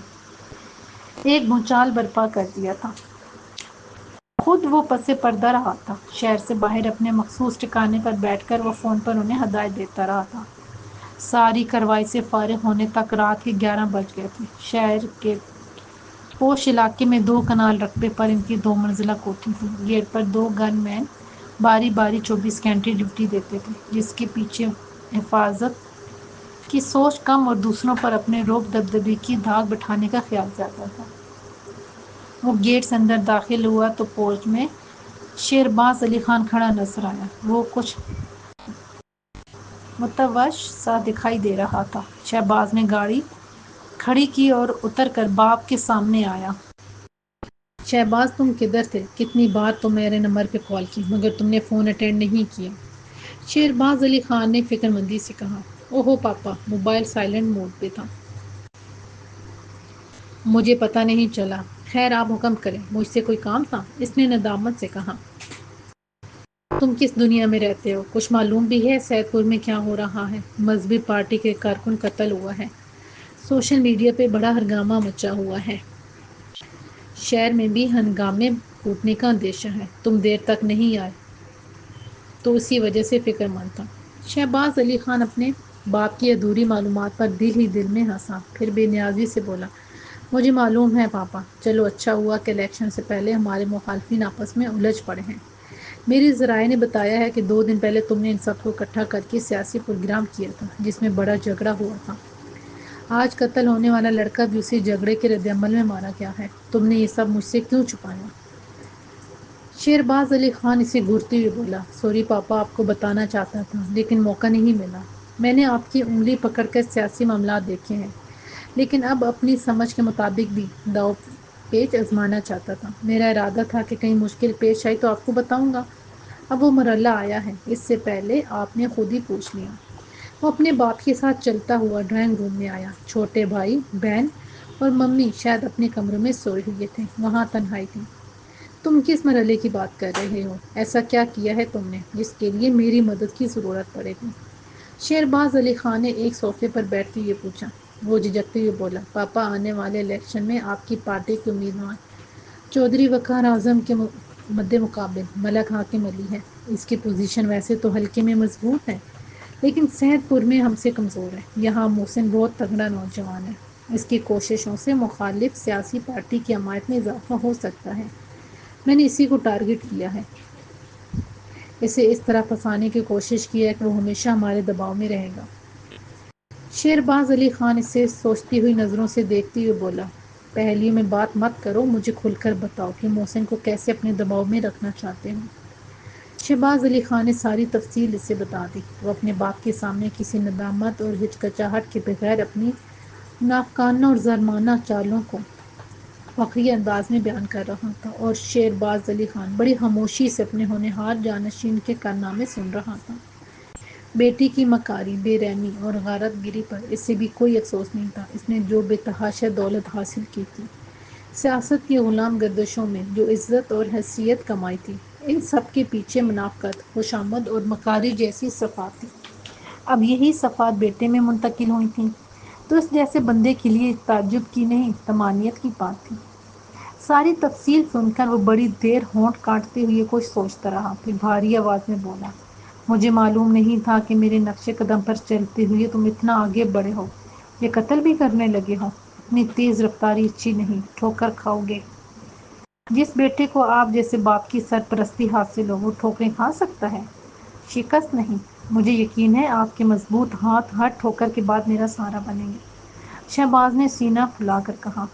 ایک بھونچال برپا کر دیا تھا۔ خود وہ پس پردہ رہا تھا، شہر سے باہر اپنے مخصوص ٹھکانے پر بیٹھ کر وہ فون پر انہیں ہدایت دیتا رہا تھا۔ ساری کارروائی سے فارغ ہونے تک رات کے 11 بج گئے تھے۔ شہر کے پوش علاقے میں 2 کنال رقبے پر ان کی 2 منزلہ کوٹھی تھی۔ گیٹ پر 2 گن مین باری باری 24 گھنٹے ڈیوٹی دیتے تھے، جس کے پیچھے حفاظت کی سوچ کم اور دوسروں پر اپنے رعب دبدبے کی دھاک بٹھانے کا خیال زیادہ تھا۔ وہ گیٹ سے اندر داخل ہوا تو پورچ میں شہرباز علی خان کھڑا نظر آیا۔ وہ کچھ متوش سا دکھائی دے رہا تھا۔ شہباز نے گاڑی کھڑی کی اور اتر کر باپ کے سامنے آیا۔ شہباز تم کدھر تھے؟ کتنی بار تو میرے نمبر پہ کال کی مگر تم نے فون اٹینڈ نہیں کیا۔ شہرباز علی خان نے فکر مندی سے کہا۔ اوہو پاپا، موبائل سائلنٹ موڈ پہ تھا، مجھے پتہ نہیں چلا۔ خیر آپ حکم کریں، مجھ سے کوئی کام تھا؟ اس نے ندامت سے کہا۔ تم کس دنیا میں رہتے ہو؟ کچھ معلوم بھی ہے سید پور میں کیا ہو رہا ہے؟ مذہبی پارٹی کے کارکن قتل ہوا ہے، سوشل میڈیا پہ بڑا ہنگامہ مچا ہوا ہے، شہر میں بھی ہنگامے پھوٹنے کا اندیشہ ہے۔ تم دیر تک نہیں آئے تو اسی وجہ سے فکر مند تھا۔ شہباز علی خان اپنے باپ کی ادھوری معلومات پر دل ہی دل میں ہنسا، پھر بے نیازی سے بولا، مجھے معلوم ہے پاپا۔ چلو اچھا ہوا کہ الیکشن سے پہلے ہمارے مخالفین آپس میں الجھ پڑے ہیں۔ میری ذرائع نے بتایا ہے کہ 2 دن پہلے تم نے ان سب کو اکٹھا کر کے سیاسی پروگرام کیا تھا جس میں بڑا جھگڑا ہوا تھا۔ آج قتل ہونے والا لڑکا بھی اسی جھگڑے کے رد عمل میں مارا گیا ہے۔ تم نے یہ سب مجھ سے کیوں چھپایا؟ شہرباز علی خان اسے گھورتے ہوئے بولا، سوری پاپا، آپ کو بتانا چاہتا تھا لیکن موقع نہیں ملا۔ میں نے آپ کی انگلی پکڑ کر سیاسی معاملات دیکھے ہیں لیکن اب اپنی سمجھ کے مطابق بھی داؤ پیچ آزمانا چاہتا تھا۔ میرا ارادہ تھا کہ کہیں مشکل پیش آئی تو آپ کو بتاؤں گا۔ اب وہ مرحلہ آیا ہے، اس سے پہلے آپ نے خود ہی پوچھ لیا۔ وہ اپنے باپ کے ساتھ چلتا ہوا ڈرائنگ روم میں آیا۔ چھوٹے بھائی، بہن اور ممی شاید اپنے کمروں میں سوئے ہوئے تھے، وہاں تنہائی تھی۔ تم کس مرحلے کی بات کر رہے ہو؟ ایسا کیا کیا ہے تم نے جس کے لیے میری مدد کی ضرورت پڑے گی؟ شہرباز علی خان نے ایک صوفے پر بیٹھتے ہوئے پوچھا۔ وہ جھجکتے ہوئے بولا، پاپا، آنے والے الیکشن میں آپ کی پارٹی کے امیدوار چودھری وقار اعظم کے مد مقابل ملک حاکم علی ہے۔ اس کی پوزیشن ویسے تو حلقے میں مضبوط ہے لیکن سید پور میں ہم سے کمزور ہے۔ یہاں محسن بہت تگڑا نوجوان ہے، اس کی کوششوں سے مخالف سیاسی پارٹی کی حمایت میں اضافہ ہو سکتا ہے۔ میں نے اسی کو ٹارگٹ کیا ہے، اسے اس طرح پھنسانے کی کوشش کی ہے کہ وہ ہمیشہ ہمارے دباؤ میں رہے گا۔ شہرباز علی خان اسے سوچتی ہوئی نظروں سے دیکھتے ہوئے بولا، پہلی میں بات مت کرو، مجھے کھل کر بتاؤ کہ محسن کو کیسے اپنے دباؤ میں رکھنا چاہتے ہو۔ شہباز علی خان نے ساری تفصیل اسے بتا دی۔ وہ اپنے باپ کے سامنے کسی ندامت اور ہچکچاہٹ کے بغیر اپنی منافقانہ اور ظالمانہ چالوں کو فخری انداز میں بیان کر رہا تھا اور شہرباز علی خان بڑی خاموشی سے اپنے ہونہار جانشین کے کارنامے سن رہا تھا۔ بیٹی کی مکاری، بے رحمی اور غارت گری پر اسے بھی کوئی افسوس نہیں تھا۔ اس نے جو بے تحاشا دولت حاصل کی تھی، سیاست کی غلام گردشوں میں جو عزت اور حیثیت کمائی تھی، ان سب کے پیچھے منافقت، خوشامد اور مکاری جیسی صفات تھی۔ اب یہی صفات بیٹے میں منتقل ہوئی تھیں تو اس جیسے بندے کے لیے تعجب کی نہیں، طمانینت کی بات تھی۔ ساری تفصیل سن کر وہ بڑی دیر ہونٹ کاٹتے ہوئے کچھ سوچتا رہا، پھر بھاری آواز میں بولا، مجھے معلوم نہیں تھا کہ میرے نقش قدم پر چلتے ہوئے تم اتنا آگے بڑھے ہو، یہ قتل بھی کرنے لگے ہو۔ اتنی تیز رفتاری اچھی نہیں، ٹھوکر کھاؤ گے۔ جس بیٹے کو آپ جیسے باپ کی سرپرستی حاصل ہو وہ ٹھوکریں کھا سکتا ہے؟ شکست نہیں، مجھے یقین ہے آپ کے مضبوط ہاتھ ہر ٹھوکر کے بعد میرا سہارا بنیں گے، شہباز نے سینہ پھلا کر کہا۔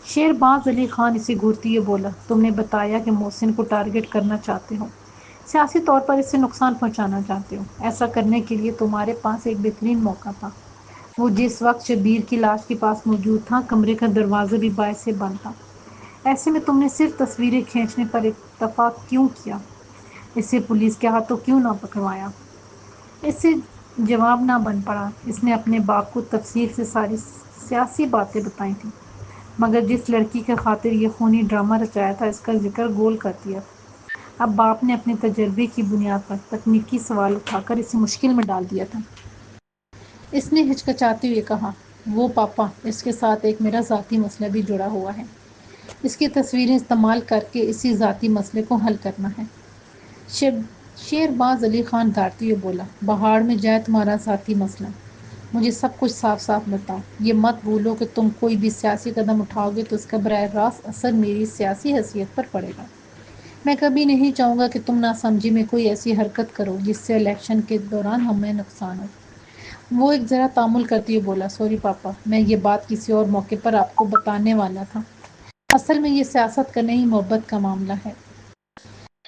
شہرباز علی خان اسے گھورتے ہوئے بولا، تم نے بتایا کہ محسن کو ٹارگٹ کرنا چاہتے ہو، سیاسی طور پر اس سے نقصان پہنچانا چاہتے ہو۔ ایسا کرنے کے لیے تمہارے پاس ایک بہترین موقع تھا۔ وہ جس وقت شبیر کی لاش کے پاس موجود تھا، کمرے کا دروازہ بھی باعث بند تھا۔ ایسے میں تم نے صرف تصویریں کھینچنے پر اکتفا کیوں کیا؟ اسے پولیس کے ہاتھوں کیوں نہ پکڑوایا؟ اس سے جواب نہ بن پڑا۔ اس نے اپنے باپ کو تفصیل سے ساری سیاسی باتیں بتائی تھیں مگر جس لڑکی کی خاطر یہ خونی ڈرامہ رچایا تھا اس کا ذکر گول کر دیا تھا۔ اب باپ نے اپنے تجربے کی بنیاد پر تکنیکی سوال اٹھا کر اسے مشکل میں ڈال دیا تھا۔ اس نے ہچکچاتے ہوئے کہا، وہ پاپا، اس کے ساتھ ایک میرا ذاتی مسئلہ بھی جڑا ہوا ہے، اس کی تصویریں استعمال کر کے اسی ذاتی مسئلے کو حل کرنا ہے۔ شہرباز علی خان دھاڑتے ہوئے بولا، بہاڑ میں جائے تمہارا ذاتی مسئلہ، مجھے سب کچھ صاف صاف بتاؤ۔ یہ مت بھولو کہ تم کوئی بھی سیاسی قدم اٹھاؤ گے تو اس کا براہ راست اثر میری سیاسی حیثیت پر پڑے گا۔ میں کبھی نہیں چاہوں گا کہ تم ناسمجھی میں کوئی ایسی حرکت کرو جس سے الیکشن کے دوران ہمیں نقصان ہو۔ وہ ایک ذرا تامل کرتے ہوئے بولا، سوری پاپا، میں یہ بات کسی اور موقع پر آپ کو بتانے والا تھا۔ اصل میں یہ سیاست کا نہیں، محبت کا معاملہ ہے۔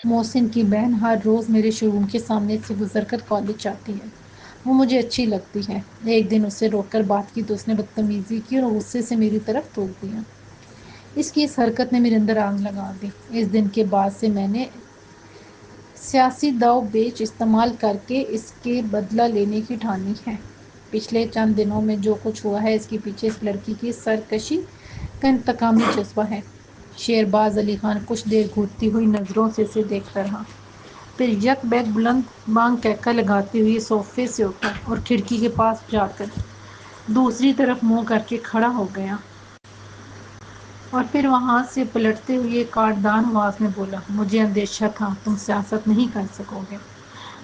محسن کی بہن ہر روز میرے شو روم کے سامنے سے گزر کر کالج جاتی ہے۔ وہ مجھے اچھی لگتی ہے۔ ایک دن اسے روک کر بات کی تو اس نے بدتمیزی کی اور غصے سے میری طرف تھوک دیا۔ اس کی اس حرکت نے میرے اندر آگ لگا دی۔ اس دن کے بعد سے میں نے سیاسی داؤ پیچ استعمال کر کے اس کے بدلہ لینے کی ٹھانی ہے۔ پچھلے چند دنوں میں جو کچھ ہوا ہے اس کے پیچھے اس لڑکی کی سرکشی کا انتقامی جذبہ ہے۔ شہباز علی خان کچھ دیر گھورتی ہوئی نظروں سے اسے دیکھتا رہا، پھر یک بیک بلند بانگ کہکا لگاتے ہوئے صوفے سے اٹھا اور کھڑکی کے پاس جا کر دوسری طرف منہ کر کے کھڑا ہو گیا اور پھر وہاں سے پلٹتے ہوئے کاٹدان آواز میں بولا، مجھے اندیشہ تھا تم سیاست نہیں کر سکو گے۔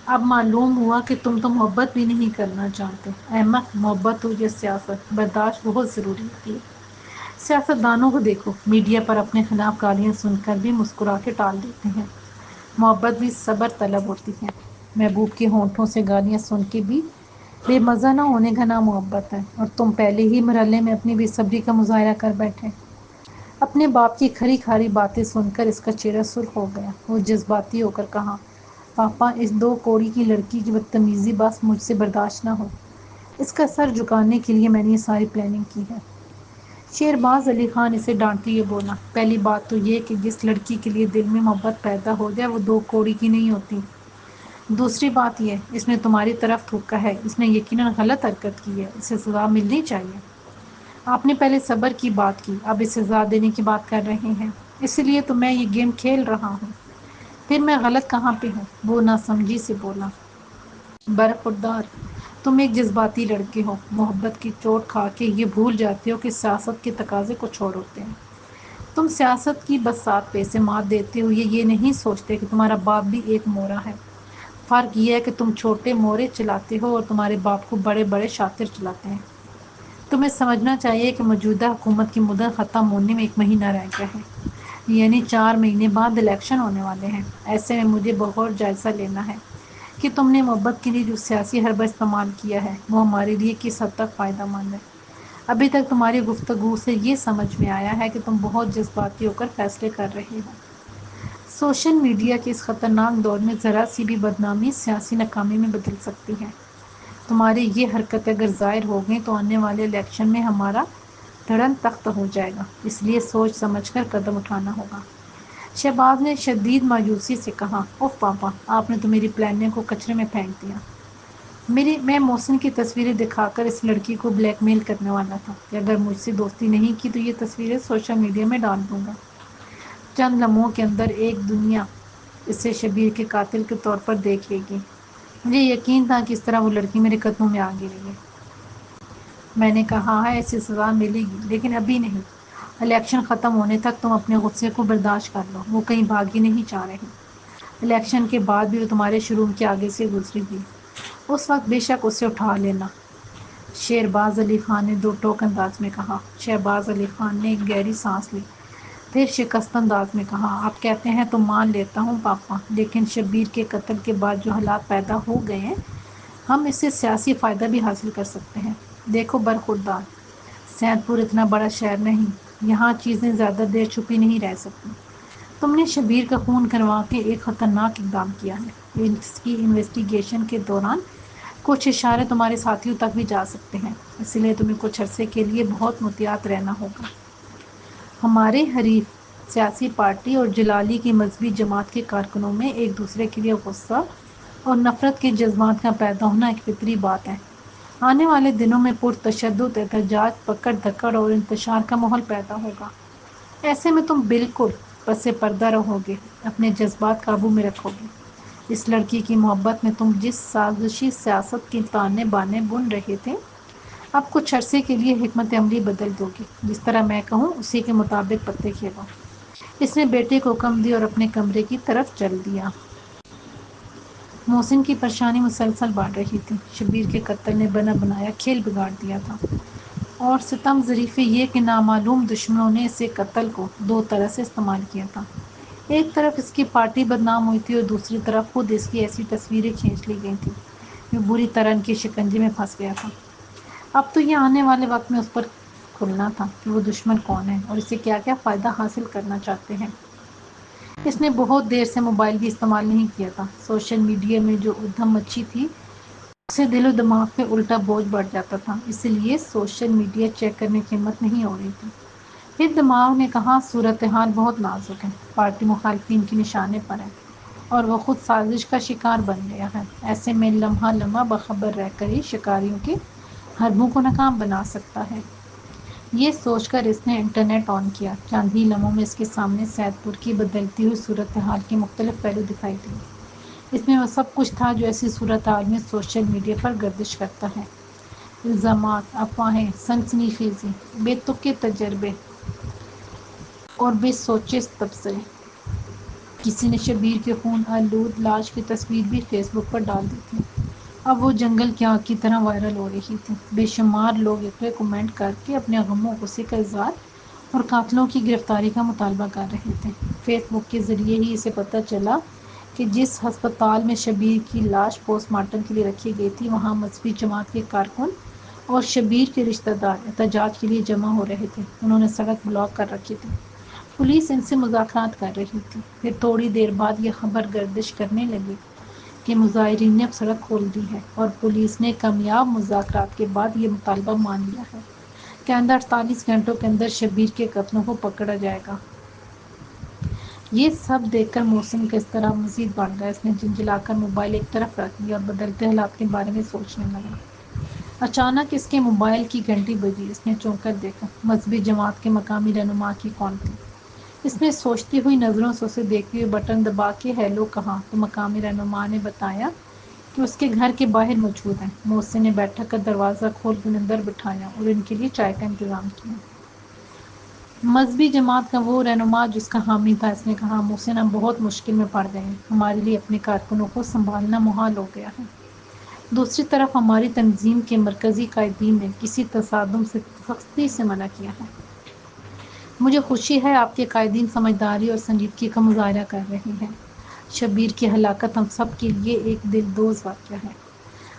اب معلوم ہوا کہ تم تو محبت بھی نہیں کرنا چاہتے۔ احمق، محبت ہو یا سیاست، برداشت بہت ضروری ہوتی ہے۔ سیاستدانوں کو دیکھو، میڈیا پر اپنے خلاف گالیاں سن کر بھی مسکرا کے ٹال دیتے ہیں۔ محبت بھی صبر طلب ہوتی ہے۔ محبوب کے ہونٹوں سے گالیاں سن کے بھی بے مزہ نہ ہونے کا نام محبت ہے، اور تم پہلے ہی مرحلے میں اپنی بے صبری کا مظاہرہ کر بیٹھے۔ اپنے باپ کی کھری کھاری باتیں سن کر اس کا چہرہ سرخ ہو گیا۔ وہ جذباتی ہو کر کہا، پاپا، اس دو کوڑی کی لڑکی کی بدتمیزی بس مجھ سے برداشت نہ ہو۔ اس کا سر جھکانے کے لیے میں نے یہ ساری پلاننگ کی ہے۔ شہباز علی خان اسے ڈانٹتے ہوئے بولا، پہلی بات تو یہ کہ جس لڑکی کے لیے دل میں محبت پیدا ہو جائے وہ دو کوڑی کی نہیں ہوتی۔ دوسری بات یہ، اس نے تمہاری طرف تھوکا ہے، اس نے یقیناً غلط حرکت کی ہے، اسے سزا ملنی چاہیے۔ آپ نے پہلے صبر کی بات کی، اب اسے سزا دینے کی بات کر رہے ہیں، اس لیے تو میں یہ گیم کھیل رہا ہوں۔ پھر میں غلط کہاں پہ ہوں؟ وہ ناسمجھی سے بولا، برخوردار، تم ایک جذباتی لڑکے ہو، محبت کی چوٹ کھا کے یہ بھول جاتے ہو کہ سیاست کے تقاضے کچھ اور ہوتے ہیں۔ تم سیاست کی بساط پہ اسے مات دیتے ہو، یہ نہیں سوچتے کہ تمہارا باپ بھی ایک مورا ہے۔ فرق یہ ہے کہ تم چھوٹے مورے چلاتے ہو اور تمہارے باپ کو بڑے بڑے شاطر چلاتے ہیں۔ تمہیں سمجھنا چاہیے کہ موجودہ حکومت کی مدت ختم ہونے میں 1 مہینہ رہ گیا ہے، یعنی 4 مہینے بعد الیکشن ہونے والے ہیں۔ ایسے میں مجھے بغور جائزہ لینا ہے کہ تم نے محبت کے لیے جو سیاسی حربہ استعمال کیا ہے وہ ہمارے لیے کس حد تک فائدہ مند ہے۔ ابھی تک تمہاری گفتگو سے یہ سمجھ میں آیا ہے کہ تم بہت جذباتی ہو کر فیصلے کر رہے ہو۔ سوشل میڈیا کے اس خطرناک دور میں ذرا سی بھی بدنامی سیاسی ناکامی میں بدل سکتی ہے۔ تمہاری یہ حرکتیں اگر ظاہر ہو گئیں تو آنے والے الیکشن میں ہمارا دھڑن تخت ہو جائے گا، اس لیے سوچ سمجھ کر قدم اٹھانا ہوگا۔ شہباز نے شدید مایوسی سے کہا، اوف پاپا، آپ نے تو میری پلاننگ کو کچرے میں پھینک دیا۔ میں محسن کی تصویریں دکھا کر اس لڑکی کو بلیک میل کرنے والا تھا کہ اگر مجھ سے دوستی نہیں کی تو یہ تصویریں سوشل میڈیا میں ڈال دوں گا۔ چند لمحوں کے اندر ایک دنیا اسے شبیر کے قاتل کے طور پر دیکھ لے گی۔ مجھے یقین تھا کہ اس طرح وہ لڑکی میرے قدموں میں آ گرے گی۔ میں نے کہا ہے اسے سزا ملے گی، لیکن ابھی نہیں۔ الیکشن ختم ہونے تک تم اپنے غصے کو برداشت کر لو، وہ کہیں بھاگ ہی نہیں جا رہی۔ الیکشن کے بعد بھی وہ تمہارے شو روم کے آگے سے گزرے گی، اس وقت بے شک اسے اٹھا لینا۔ شہباز علی خان نے دو ٹوک انداز میں کہا۔ شہباز علی خان نے ایک گہری سانس لی، پھر شکستہ انداز میں کہا، آپ کہتے ہیں تو مان لیتا ہوں پاپا، لیکن شبیر کے قتل کے بعد جو حالات پیدا ہو گئے ہیں، ہم اس سے سیاسی فائدہ بھی حاصل کر سکتے ہیں۔ دیکھو برخوردار، سیدھ پور اتنا بڑا شہر نہیں، یہاں چیزیں زیادہ دیر چھپی نہیں رہ سکتی۔ تم نے شبیر کا خون کروا کے ایک خطرناک اقدام کیا ہے۔ اس کی انویسٹیگیشن کے دوران کچھ اشارے تمہارے ساتھیوں تک بھی جا سکتے ہیں، اس لیے تمہیں کچھ عرصے کے لیے بہت محتاط رہنا ہوگا۔ ہمارے حریف سیاسی پارٹی اور جلالی کی مذہبی جماعت کے کارکنوں میں ایک دوسرے کے لیے غصہ اور نفرت کے جذبات کا پیدا ہونا ایک فطری بات ہے۔ آنے والے دنوں میں پرتشدد احتجاج، پکڑ دھکڑ اور انتشار کا ماحول پیدا ہوگا۔ ایسے میں تم بالکل پس پردہ رہو گے، اپنے جذبات قابو میں رکھو گے۔ اس لڑکی کی محبت میں تم جس سازشی سیاست کے تانے بانے بن رہے تھے، اب کچھ عرصے کے لیے حکمت عملی بدل دو گے، جس طرح میں کہوں اسی کے مطابق پتے کھیلو۔ اس نے بیٹے کو حکم دی اور اپنے کمرے کی طرف چل دیا۔ محسن کی پریشانی مسلسل بڑھ رہی تھی۔ شبیر کے قتل نے بنا بنایا کھیل بگاڑ دیا تھا، اور ستم ظریف یہ کہ نامعلوم دشمنوں نے اسے قتل کو دو طرح سے استعمال کیا تھا۔ ایک طرف اس کی پارٹی بدنام ہوئی تھی اور دوسری طرف خود اس کی ایسی تصویریں کھینچ لی گئی تھیں کہ وہ بری طرح ان کے شکنجے میں پھنس گیا تھا۔ اب تو یہ آنے والے وقت میں اس پر کھلنا تھا کہ وہ دشمن کون ہے اور اسے کیا کیا فائدہ حاصل کرنا چاہتے ہیں۔ اس نے بہت دیر سے موبائل بھی استعمال نہیں کیا تھا۔ سوشل میڈیا میں جو ادھم مچی تھی اس سے دل و دماغ پہ الٹا بوجھ بڑھ جاتا تھا، اس لیے سوشل میڈیا چیک کرنے کی ہمت نہیں ہو رہی تھی۔ پھر دماغ نے کہا صورتحال بہت نازک ہے، پارٹی مخالفین کے نشانے پر ہے اور وہ خود سازش کا شکار بن گیا ہے۔ ایسے میں لمحہ لمحہ باخبر رہ کر ہی شکاریوں کے حربوں کو ناکام بنا سکتا ہے۔ یہ سوچ کر اس نے انٹرنیٹ آن کیا۔ چند ہی لمحوں میں اس کے سامنے سید پور کی بدلتی ہوئی صورتحال کے مختلف پہلو دکھائی دیے۔ اس میں وہ سب کچھ تھا جو ایسی صورتحال میں سوشل میڈیا پر گردش کرتا ہے: الزامات، افواہیں، سنسنی خیزی بے تکے تجربے اور بے سوچے تبصرے۔ کسی نے شبیر کے خون آلود لاش کی تصویر بھی فیس بک پر ڈال دی تھی۔ اب وہ جنگل کی آگ کی طرح وائرل ہو رہی تھی۔ بے شمار لوگ اس پہ کمنٹ کر کے اپنے غم و غصے کا اظہار اور قاتلوں کی گرفتاری کا مطالبہ کر رہے تھے۔ فیس بک کے ذریعے ہی اسے پتہ چلا کہ جس ہسپتال میں شبیر کی لاش پوسٹ مارٹم کے لیے رکھی گئی تھی، وہاں مذہبی جماعت کے کارکن اور شبیر کے رشتہ دار احتجاج کے لیے جمع ہو رہے تھے۔ انہوں نے سڑک بلاک کر رکھی تھی۔ پولیس ان سے مذاکرات کر رہی تھی۔ پھر تھوڑی دیر بعد یہ خبر گردش کرنے لگی کہ مظاہرین نے اب سڑک کھول دی ہے اور پولیس نے کامیاب مذاکرات کے بعد یہ مطالبہ مان لیا ہے کہ آئندہ 48 گھنٹوں کے اندر شبیر کے قاتلوں کو پکڑا جائے گا۔ یہ سب دیکھ کر محسن کا اضطراب مزید بڑھ گیا۔ اس نے جھنجھلا کر موبائل ایک طرف رکھ دیا اور بدلتے حالات کے بارے میں سوچنے لگا۔ اچانک اس کے موبائل کی گھنٹی بجی۔ اس نے چونک کر دیکھا۔ مذہبی جماعت کے مقامی رہنما کی کال تھی۔ اس نے سوچتی ہوئی نظروں سے اسے دیکھتے ہوئے بٹن دبا کے ہیلو کہا تو مقامی رہنما نے بتایا کہ اس کے گھر کے باہر موجود ہیں۔ محسن نے بیٹھک کا دروازہ کھول کر انہیں اندر بٹھایا اور ان کے لیے چائے کا انتظام کیا۔ مذہبی جماعت کا وہ رہنما جس کا حامی تھا، اس نے کہا، محسن ہم بہت مشکل میں پڑ گئے ہیں۔ ہمارے لیے اپنے کارکنوں کو سنبھالنا محال ہو گیا ہے۔ دوسری طرف ہماری تنظیم کے مرکزی قائدین نے کسی تصادم سے سختی سے منع کیا ہے۔ مجھے خوشی ہے آپ کے قائدین سمجھداری اور سنجیدگی کا مظاہرہ کر رہے ہیں۔ شبیر کی ہلاکت ہم سب کے لیے ایک دل دوز واقعہ ہے۔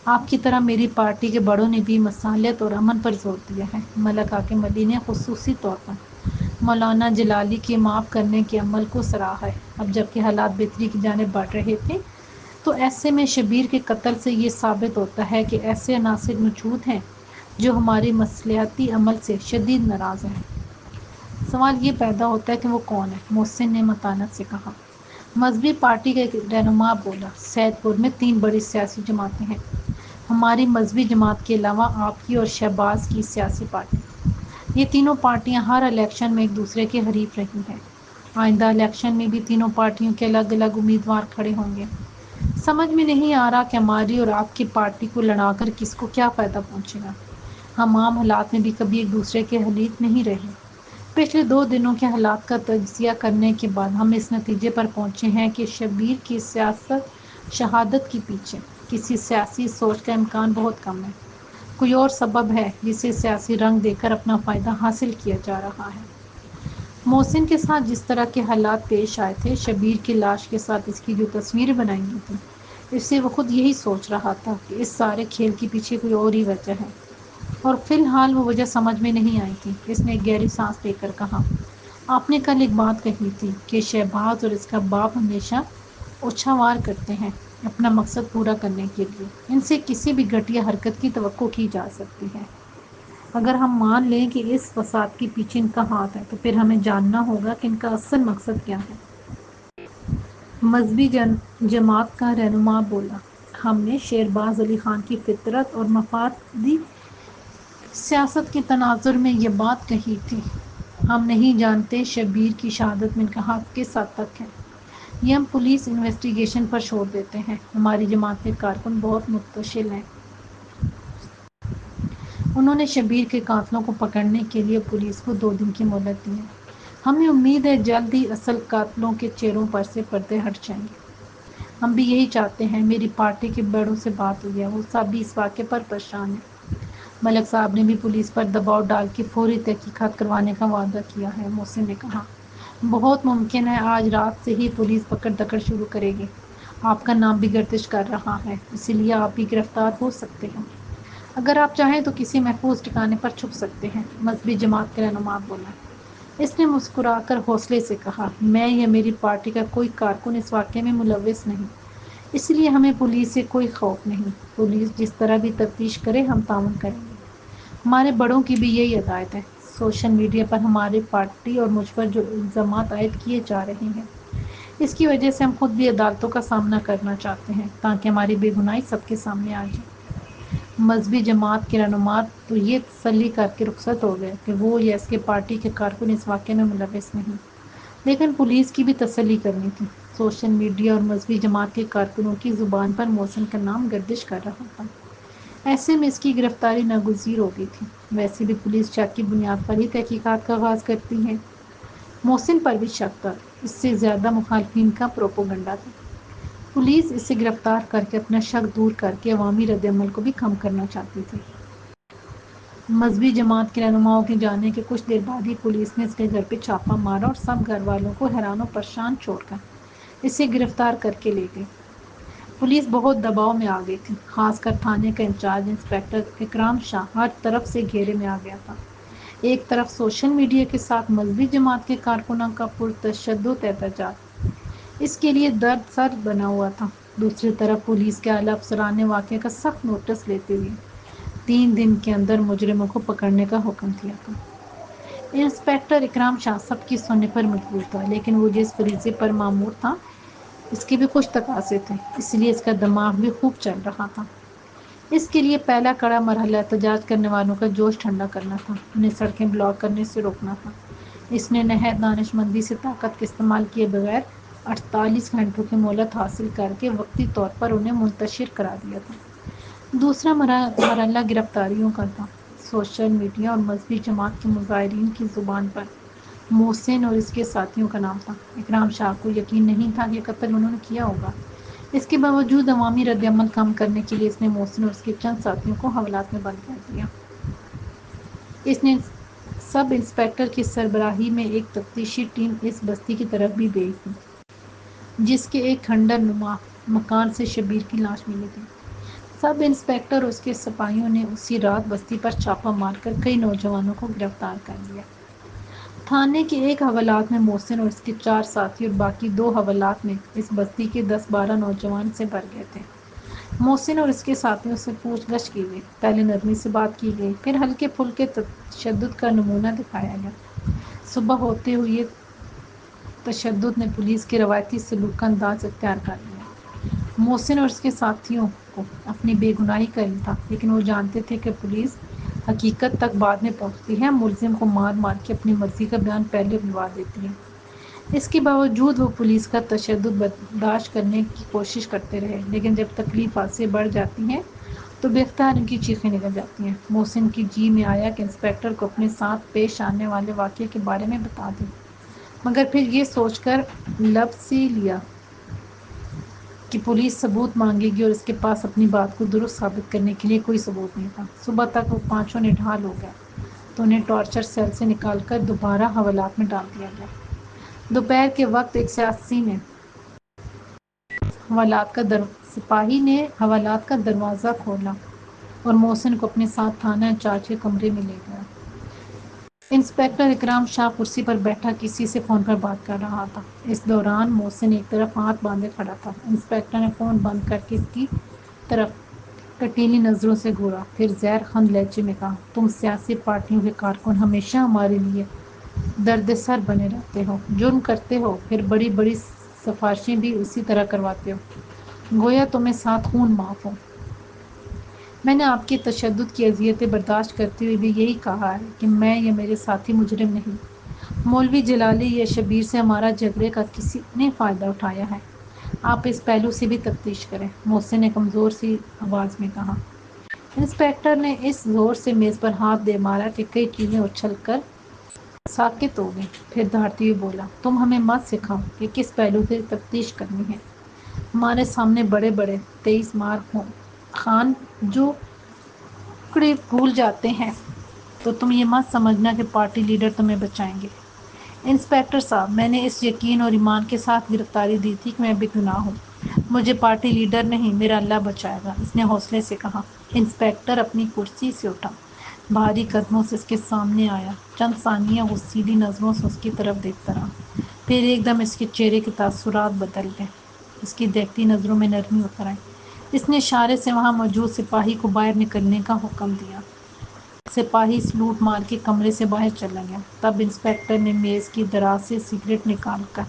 آپ کی طرح میری پارٹی کے بڑوں نے بھی مصالحت اور امن پر زور دیا ہے۔ ملک حاکم علی نے خصوصی طور پر مولانا جلالی کے معاف کرنے کے عمل کو سراہا ہے۔ اب جبکہ حالات بہتری کی جانب بڑھ رہے تھے، تو ایسے میں شبیر کے قتل سے یہ ثابت ہوتا ہے کہ ایسے عناصر موجود ہیں جو ہمارے مصلحتی عمل سے شدید ناراض ہیں۔ سوال یہ پیدا ہوتا ہے کہ وہ کون ہے؟ محسن نے متانت سے کہا۔ مذہبی پارٹی کا ایک رہنما بولا، سید پور میں 3 بڑی سیاسی جماعتیں ہیں۔ ہماری مذہبی جماعت کے علاوہ آپ کی اور شہباز کی سیاسی پارٹی۔ یہ تینوں پارٹیاں ہر الیکشن میں ایک دوسرے کے حریف رہی ہیں۔ آئندہ الیکشن میں بھی تینوں پارٹیوں کے الگ الگ امیدوار کھڑے ہوں گے۔ سمجھ میں نہیں آ رہا کہ ہماری اور آپ کی پارٹی کو لڑا کر کس کو کیا فائدہ پہنچے گا۔ ہم عام حالات میں بھی کبھی ایک دوسرے کے حلیف نہیں رہے۔ پچھلے 2 دنوں کے حالات کا تجزیہ کرنے کے بعد ہم اس نتیجے پر پہنچے ہیں کہ شبیر کی شہادت کے پیچھے کسی سیاسی سوچ کا امکان بہت کم ہے۔ کوئی اور سبب ہے جسے سیاسی رنگ دے کر اپنا فائدہ حاصل کیا جا رہا ہے۔ محسن کے ساتھ جس طرح کے حالات پیش آئے تھے، شبیر کی لاش کے ساتھ اس کی جو تصویریں بنائی گئی تھیں، اس سے وہ خود یہی سوچ رہا تھا کہ اس سارے کھیل کے پیچھے کوئی اور ہی وجہ ہے، اور فی الحال وہ وجہ سمجھ میں نہیں آئی تھی۔ اس نے ایک گہری سانس لے کر کہا، آپ نے کل ایک بات کہی تھی کہ شہباز اور اس کا باپ ہمیشہ اوچھاوار کرتے ہیں اپنا مقصد پورا کرنے کے لیے۔ ان سے کسی بھی گھٹیا حرکت کی توقع کی جا سکتی ہے۔ اگر ہم مان لیں کہ اس فساد کے پیچھے ان کا ہاتھ ہے، تو پھر ہمیں جاننا ہوگا کہ ان کا اصل مقصد کیا ہے۔ مذہبی جماعت کا رہنما بولا، ہم نے شہباز علی خان کی فطرت اور مفادی سیاست کے تناظر میں یہ بات کہی تھی۔ ہم نہیں جانتے شبیر کی شہادت میں ان کا حق کس حد تک ہے۔ یہ ہم پولیس انویسٹیگیشن پر چھوڑ دیتے ہیں۔ ہماری جماعت کے کارکن بہت متشل ہیں۔ انہوں نے شبیر کے قاتلوں کو پکڑنے کے لیے پولیس کو 2 دن کی مہلت دی ہے۔ ہمیں امید ہے جلد ہی اصل قاتلوں کے چہروں پر سے پردے ہٹ جائیں گے۔ ہم بھی یہی چاہتے ہیں۔ میری پارٹی کے بڑوں سے بات ہوئی ہے، وہ سب بھی اس واقعے پر پریشان ہیں۔ ملک صاحب نے بھی پولیس پر دباؤ ڈال کے فوری تحقیقات کروانے کا وعدہ کیا ہے، محسن نے کہا۔ بہت ممکن ہے آج رات سے ہی پولیس پکڑ دکڑ شروع کرے گی۔ آپ کا نام بھی گردش کر رہا ہے، اسی لیے آپ بھی گرفتار ہو سکتے ہیں۔ اگر آپ چاہیں تو کسی محفوظ ٹھکانے پر چھپ سکتے ہیں، مذہبی جماعت کے رہنما بولا۔ اس نے مسکرا کر حوصلے سے کہا، میں یا میری پارٹی کا کوئی کارکن اس واقعے میں ملوث نہیں، اس لیے ہمیں پولیس سے کوئی خوف نہیں۔ پولیس جس طرح بھی تفتیش کرے ہم تعاون کریں گے۔ ہمارے بڑوں کی بھی یہی ہدایت ہے۔ سوشل میڈیا پر ہماری پارٹی اور مجھ پر جو الزامات عائد کیے جا رہے ہیں، اس کی وجہ سے ہم خود بھی عدالتوں کا سامنا کرنا چاہتے ہیں تاکہ ہماری بے گناہی سب کے سامنے آ جائے۔ مذہبی جماعت کے رہنما تو یہ تسلی کر کے رخصت ہو گئے کہ وہ یا اس کے پارٹی کے کارکن اس واقعے میں ملوث نہیں، لیکن پولیس کی بھی تسلی کرنی تھی۔ سوشل میڈیا اور مذہبی جماعت کے کارکنوں کی زبان پر محسن کا نام گردش کر رہا تھا، ایسے میں اس کی گرفتاری ناگزیر ہو گئی تھی۔ ویسے بھی پولیس شک کی بنیاد پر ہی تحقیقات کا آغاز کرتی ہے۔ محسن پر بھی شک تھا، اس سے زیادہ مخالفین کا پروپیگنڈا تھا۔ پولیس اسے گرفتار کر کے اپنا شک دور کر کے عوامی رد عمل کو بھی کم کرنا چاہتی تھی۔ مذہبی جماعت کے رہنماؤں کے جانے کے کچھ دیر بعد ہی پولیس نے اس کے گھر پہ چھاپہ مارا اور سب گھر والوں کو حیران و پریشان چھوڑ کر اسے گرفتار کر کے لے گئی۔ پولیس بہت دباؤ میں آ گئی تھی، خاص کر تھانے کا انچارج انسپکٹر اکرام شاہ ہر طرف سے گھیرے میں آ گیا تھا۔ ایک طرف سوشل میڈیا کے ساتھ مذہبی جماعت کے کارکنوں کا پرتشدد احتجاج اس کے لیے درد سر بنا ہوا تھا، دوسری طرف پولیس کے اعلیٰ افسران نے واقعے کا سخت نوٹس لیتے ہوئے 3 دن کے اندر مجرموں کو پکڑنے کا حکم دیا تھا۔ انسپکٹر اکرام شاہ سب کی سننے پر مجبور تھا، لیکن وہ جس فریضے پر مامور تھا اس کے بھی کچھ تقاضے تھے، اس لیے اس کا دماغ بھی خوب چل رہا تھا۔ اس کے لیے پہلا کڑا مرحلہ احتجاج کرنے والوں کا جوش ٹھنڈا کرنا تھا، انہیں سڑکیں بلاک کرنے سے روکنا تھا۔ اس نے نہایت دانش مندی سے طاقت کا استعمال کیے بغیر 48 گھنٹوں کی مہلت حاصل کر کے وقتی طور پر انہیں منتشر کرا دیا تھا۔ دوسرا مرحلہ گرفتاریوں کا تھا۔ سوشل میڈیا اور مذہبی جماعت کے مظاہرین کی زبان پر محسن اور اس کے ساتھیوں کا نام تھا۔ اکرام شاہ کو یقین نہیں تھا کہ قتل انہوں نے کیا ہوگا۔ اس کے باوجود عوامی رد عمل کم کرنے کے لیے اس نے محسن اور اس کے چند ساتھیوں کو حوالات میں بند کر دیا۔ اس نے سب انسپکٹر کی سربراہی میں ایک تفتیشی ٹیم اس بستی کی طرف بھی بھیج دی جس کے ایک کھنڈر نما مکان سے شبیر کی لاش ملی تھی۔ سب انسپکٹر اور اس کے سپاہیوں نے اسی رات بستی پر چھاپہ مار کر کئی نوجوانوں کو گرفتار کر لیا۔ تھانے کے ایک حوالات میں محسن اور اس کے 4 ساتھی اور باقی 2 حوالات میں اس بستی کے 10-12 نوجوان سے بھر گئے تھے۔ محسن اور اس کے ساتھیوں سے پوچھ گچھ کی گئی، پہلے نرمی سے بات کی گئی، پھر ہلکے پھلکے تشدد کا نمونہ دکھایا گیا۔ صبح ہوتے ہوئے تشدد نے پولیس کے روایتی سلوک کا انداز اختیار کر لیا۔ محسن اور اس کے ساتھیوں کو اپنی بے گناہی کا علم تھا، لیکن وہ جانتے تھے کہ پولیس حقیقت تک بعد میں پہنچتی ہے، ملزم کو مار مار کے اپنی مرضی کا بیان پہلے بنوا دیتی ہے۔ اس کے باوجود وہ پولیس کا تشدد برداشت کرنے کی کوشش کرتے رہے، لیکن جب تکلیفات سے بڑھ جاتی ہیں تو بے اختیار ان کی چیخیں نکل جاتی ہیں۔ محسن کی جی میں آیا کہ انسپکٹر کو اپنے ساتھ پیش آنے والے واقعے کے بارے میں بتا دے، مگر پھر یہ سوچ کر لب سی لیا کہ پولیس ثبوت مانگے گی اور اس کے پاس اپنی بات کو درست ثابت کرنے کے لیے کوئی ثبوت نہیں تھا۔ صبح تک وہ پانچوں نڈھال ہو گئے تو انہیں ٹارچر سیل سے نکال کر دوبارہ حوالات میں ڈال دیا گیا۔ دوپہر کے وقت ایک سپاہی نے حوالات کا دروازہ کھولا اور محسن کو اپنے ساتھ تھانہ انچارج کے کمرے میں لے گیا۔ انسپکٹر اکرام شاہ کرسی پر بیٹھا کسی سے فون پر بات کر رہا تھا۔ اس دوران محسن ایک طرف ہاتھ باندھے کھڑا تھا۔ انسپکٹر نے فون بند کر کے اس کی طرف کٹیلی نظروں سے گھورا، پھر زہر خند لہجے میں کہا، تم سیاسی پارٹیوں کے کارکن ہمیشہ ہمارے لیے درد سر بنے رہتے ہو، جرم کرتے ہو، پھر بڑی بڑی سفارشیں بھی اسی طرح کرواتے ہو، گویا تمہیں 7 خون معاف ہو۔ میں نے آپ کے تشدد کی اذیتیں برداشت کرتے ہوئے بھی یہی کہا ہے کہ میں یا میرے ساتھی مجرم نہیں۔ مولوی جلالی یا شبیر سے ہمارا جھگڑے کا کسی نے فائدہ اٹھایا ہے، آپ اس پہلو سے بھی تفتیش کریں، محسن نے کمزور سی آواز میں کہا۔ انسپکٹر نے اس زور سے میز پر ہاتھ دے مارا کہ کئی چیزیں اچھل کر ساکت ہو گئیں، پھر دھاڑتے ہوئے بولا، تم ہمیں مت سکھاؤ کہ کس پہلو سے تفتیش کرنی ہے، ہمارے سامنے بڑے بڑے 23 مار خان جو ٹکڑے بھول جاتے ہیں تو تم یہ مت سمجھنا کہ پارٹی لیڈر تمہیں بچائیں گے۔ انسپیکٹر صاحب، میں نے اس یقین اور ایمان کے ساتھ گرفتاری دی تھی کہ میں بے گناہ ہوں۔ مجھے پارٹی لیڈر نہیں، میرا اللہ بچائے گا، اس نے حوصلے سے کہا۔ انسپیکٹر اپنی کرسی سے اٹھا، بھاری قدموں سے اس کے سامنے آیا، چند ثانیہ وہ سیدھی نظروں سے اس کی طرف دیکھتا رہا، پھر ایک دم اس کے چہرے کے تاثرات بدل گئے، اس کی دیکھتی نظروں میں نرمی اتر آئی۔ اس نے اشارے سے وہاں موجود سپاہی کو باہر نکلنے کا حکم دیا۔ سپاہی سلوٹ مار کے کمرے سے باہر چلا گیا۔ تب انسپیکٹر نے میز کی دراز سے سگریٹ نکال کر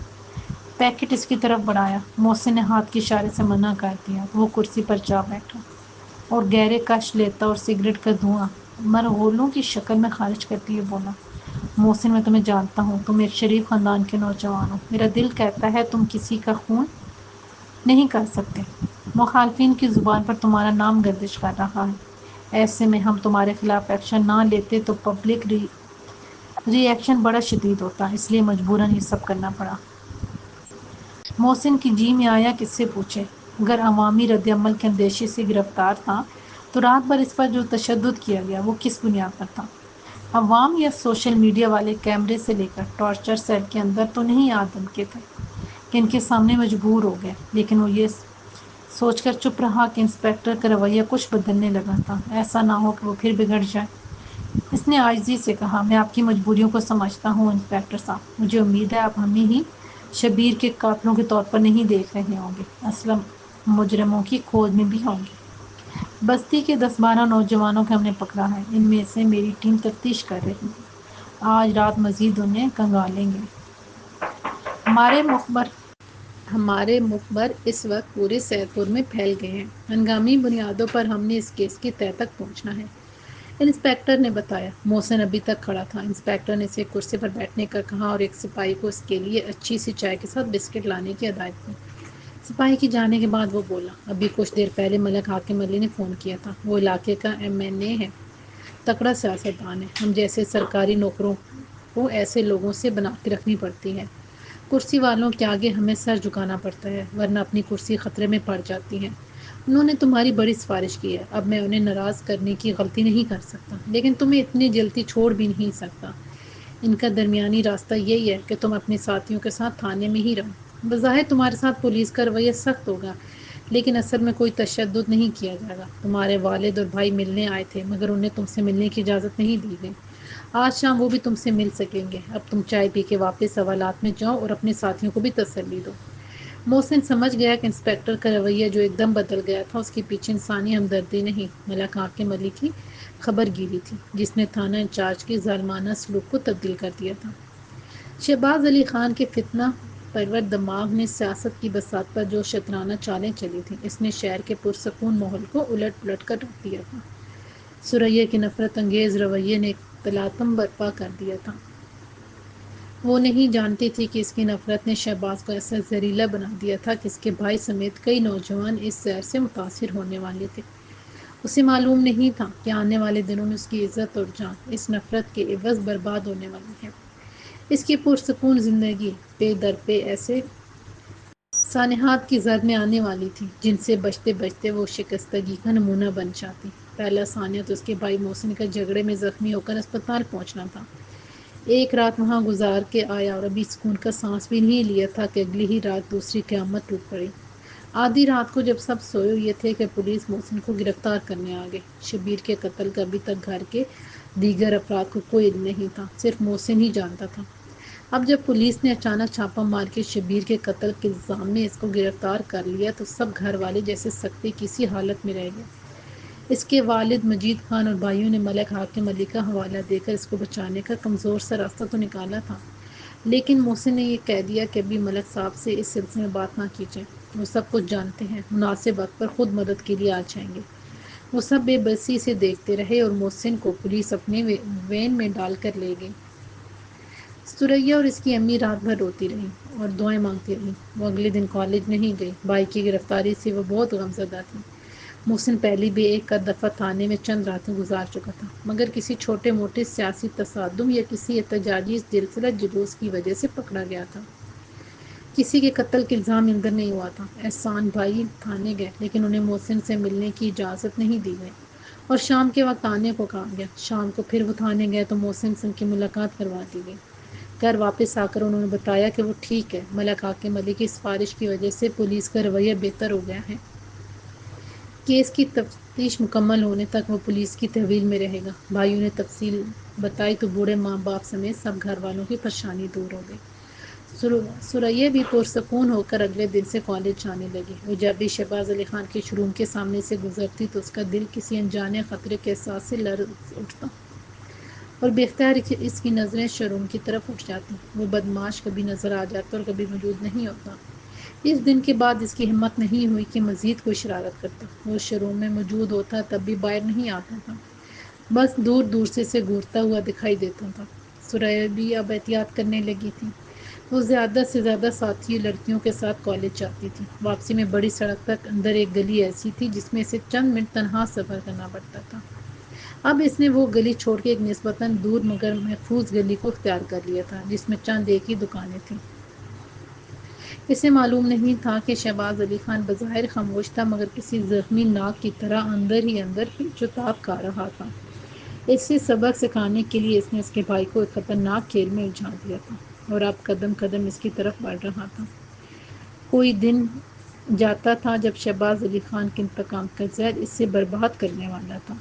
پیکٹ اس کی طرف بڑھایا۔ محسن نے ہاتھ کے اشارے سے منع کر دیا تو وہ کرسی پر جا بیٹھا اور گہرے کش لیتا اور سگریٹ کا دھواں مرغولوں کی شکل میں خارج کرتے ہوئے بولا، محسن، میں تمہیں جانتا ہوں، تم ایک شریف خاندان کے نوجوان ہو۔ میرا دل کہتا ہے تم کسی کا خون نہیں کر سکتے۔ مخالفین کی زبان پر تمہارا نام گردش کر رہا ہے۔ ایسے میں ہم تمہارے خلاف ایکشن نہ لیتے تو پبلک ری ایکشن بڑا شدید ہوتا، اس لیے مجبوراً یہ سب کرنا پڑا۔ محسن کی جی میں آیا کہ اس سے پوچھے، اگر عوامی رد عمل کے اندیشے سے گرفتار تھا تو رات بھر اس پر جو تشدد کیا گیا وہ کس بنیاد پر تھا؟ عوام یا سوشل میڈیا والے کیمرے سے لے کر ٹارچر سیل کے اندر تو نہیں آدم کے تھے کہ ان کے سامنے مجبور ہو گئے، لیکن وہ یہ سوچ کر چپ رہا کہ انسپیکٹر کا رویہ کچھ بدلنے لگا تھا، ایسا نہ ہو کہ وہ پھر بگڑ جائے۔ اس نے عاجزی سے کہا، میں آپ کی مجبوریوں کو سمجھتا ہوں انسپیکٹر صاحب، مجھے امید ہے آپ ہمیں ہی شبیر کے قاتلوں کے طور پر نہیں دیکھ رہے ہوں گے، اصل مجرموں کی کھوج میں بھی ہوں گے۔ بستی کے 10-12 نوجوانوں کو ہم نے پکڑا ہے، ان میں سے میری ٹیم تفتیش کر رہی ہے، آج رات مزید انہیں کنگالیں گے۔ ہمارے مخبر اس وقت پورے سید پور میں پھیل گئے ہیں، ہنگامی بنیادوں پر ہم نے اس کیس کی تہہ تک پہنچنا ہے، انسپیکٹر نے بتایا۔ محسن ابھی تک کھڑا تھا۔ انسپیکٹر نے اسے کرسی پر بیٹھنے کا کہا اور ایک سپاہی کو اس کے لیے اچھی سی چائے کے ساتھ بسکٹ لانے کی ہدایت کی۔ سپاہی کے جانے کے بعد وہ بولا، ابھی کچھ دیر پہلے ملک حاکم علی نے فون کیا تھا، وہ علاقے کا MNA ہے، تکڑا سیاستدان ہے، ہم جیسے سرکاری نوکروں کو ایسے لوگوں سے بنا کے رکھنی پڑتی ہے، کرسی والوں کے آگے ہمیں سر جھکانا پڑتا ہے ورنہ اپنی کرسی خطرے میں پڑ جاتی ہے۔ انہوں نے تمہاری بڑی سفارش کی ہے، اب میں انہیں ناراض کرنے کی غلطی نہیں کر سکتا، لیکن تمہیں اتنی جلدی چھوڑ بھی نہیں سکتا۔ ان کا درمیانی راستہ یہی ہے کہ تم اپنے ساتھیوں کے ساتھ تھانے میں ہی رہو۔ بظاہر تمہارے ساتھ پولیس کا رویہ سخت ہوگا، لیکن اصل میں کوئی تشدد نہیں کیا جائے گا۔ تمہارے والد اور بھائی ملنے آئے تھے مگر انہیں تم سے ملنے کی اجازت نہیں دی گئی، آج شام وہ بھی تم سے مل سکیں گے۔ اب تم چائے پی کے واپس حوالات میں جاؤ اور اپنے ساتھیوں کو بھی تسلی دو۔ محسن سمجھ گیا کہ انسپیکٹر کا رویہ جو ایک دم بدل گیا تھا اس کے پیچھے انسانی ہمدردی نہیں، ملک حاکم علی کی خبر گیری تھی، جس نے تھانہ انچارج کے ظالمانہ سلوک کو تبدیل کر دیا تھا۔ شہباز علی خان کے فتنہ پرور دماغ میں سیاست کی بساط پر جو شطرانہ چالیں چلی تھیں، اس نے شہر کے پرسکون ماحول کو الٹ پلٹ کر رکھ دیا تھا۔ ثریا کے نفرت انگیز رویے نے ایک تلاطم برپا کر دیا تھا۔ وہ نہیں جانتی تھی کہ اس کی نفرت نے شہباز کو ایسا زہریلا بنا دیا تھا کہ اس کے بھائی سمیت کئی نوجوان اس زہر سے متاثر ہونے والے تھے۔ اسے معلوم نہیں تھا کہ آنے والے دنوں میں اس کی عزت اور جان اس نفرت کے عوض برباد ہونے والی ہے۔ اس کی پرسکون زندگی پے در پے ایسے سانحات کی زد میں آنے والی تھی جن سے بچتے بچتے وہ شکستگی کا نمونہ بن جاتی۔ پہلا سانحہ تو اس کے بھائی محسن کا جھگڑے میں زخمی ہو کر اسپتال پہنچنا تھا۔ ایک رات وہاں گزار کے آیا اور ابھی سکون کا سانس بھی نہیں لیا تھا کہ اگلی ہی رات دوسری قیامت ٹوٹ پڑی۔ آدھی رات کو جب سب سوئے ہوئے تھے کہ پولیس محسن کو گرفتار کرنے آ گئی۔ شبیر کے قتل کا ابھی تک گھر کے دیگر افراد کو کوئی علم نہیں تھا، صرف محسن ہی جانتا تھا۔ اب جب پولیس نے اچانک چھاپہ مار کے شبیر کے قتل کے الزام میں اس کو گرفتار کر لیا تو سب گھر والے جیسے سکتے کی سی حالت میں رہ گئے۔ اس کے والد مجید خان اور بھائیوں نے ملک حاکم علی کا حوالہ دے کر اس کو بچانے کا کمزور سا راستہ تو نکالا تھا، لیکن محسن نے یہ کہہ دیا کہ ابھی ملک صاحب سے اس سلسلے میں بات نہ کیجیے، وہ سب کچھ جانتے ہیں، مناسب وقت پر خود مدد کے لیے آ جائیں گے۔ وہ سب بے بسی سے دیکھتے رہے اور محسن کو پولیس اپنے وین میں ڈال کر لے گئی۔ ثریا اور اس کی امی رات بھر روتی رہیں اور دعائیں مانگتی رہیں۔ وہ اگلے دن کالج نہیں گئی۔ بھائی کی گرفتاری سے وہ بہت غمزدہ تھی۔ محسن پہلی بھی ایک دفعہ تھانے میں چند راتیں گزار چکا تھا، مگر کسی چھوٹے موٹے سیاسی تصادم یا کسی احتجاجی زلزلہ جلوس کی وجہ سے پکڑا گیا تھا۔ کسی کے قتل کے الزام اندر نہیں ہوا تھا۔ احسان بھائی تھانے گئے لیکن انہیں محسن سے ملنے کی اجازت نہیں دی گئی اور شام کے وقت آنے کو کہا گیا۔ شام کو پھر وہ تھانے گئے تو محسن سے ان کی ملاقات کروا دی گئی۔ گھر واپس آ کر انہوں نے بتایا کہ وہ ٹھیک ہے، ملک حاکم علی کی سفارش کی وجہ سے پولیس کا رویہ بہتر ہو گیا ہے۔ کیس کی تفتیش مکمل ہونے تک وہ پولیس کی تحویل میں رہے گا۔ بھائیوں نے تفصیل بتائی تو بوڑھے ماں باپ سمیت سب گھر والوں کی پریشانی دور ہو گئی۔ ثریا بھی پرسکون ہو کر اگلے دن سے کالج جانے لگی۔ وہ جب بھی شہباز علی خان کے شوروم کے سامنے سے گزرتی تو اس کا دل کسی انجانے خطرے کے احساس سے لرز اٹھتا اور بے اختیار اس کی نظریں شوروم کی طرف اٹھ جاتی۔ وہ بدماش کبھی نظر آ جاتا اور کبھی موجود نہیں ہوتا۔ اس دن کے بعد اس کی ہمت نہیں ہوئی کہ مزید کوئی شرارت کرتا۔ وہ شوروم میں موجود ہوتا تب بھی باہر نہیں آتا تھا، بس دور دور سے گھورتا ہوا دکھائی دیتا تھا۔ ثریا بھی اب احتیاط کرنے لگی تھی۔ وہ زیادہ سے زیادہ ساتھی لڑکیوں کے ساتھ کالج جاتی تھی۔ واپسی میں بڑی سڑک تک اندر ایک گلی ایسی تھی جس میں اسے چند منٹ تنہا سفر کرنا پڑتا تھا۔ اب اس نے وہ گلی چھوڑ کے ایک نسبتاً دور مگر محفوظ گلی کو اختیار کر لیا تھا جس میں چند ایک ہی دکانیں تھیں۔ اسے معلوم نہیں تھا کہ شہباز علی خان بظاہر خاموش تھا مگر کسی زخمی ناگ کی طرح اندر ہی اندر پرچتاب کھا رہا تھا۔ اسے سبق سکھانے کے لیے اس نے اس کے بھائی کو ایک خطرناک کھیل میں الجھا دیا تھا اور اب قدم قدم اس کی طرف بڑھ رہا تھا۔ کوئی دن جاتا تھا جب شہباز علی خان کے انتقام کا زہر اسے برباد کرنے والا تھا۔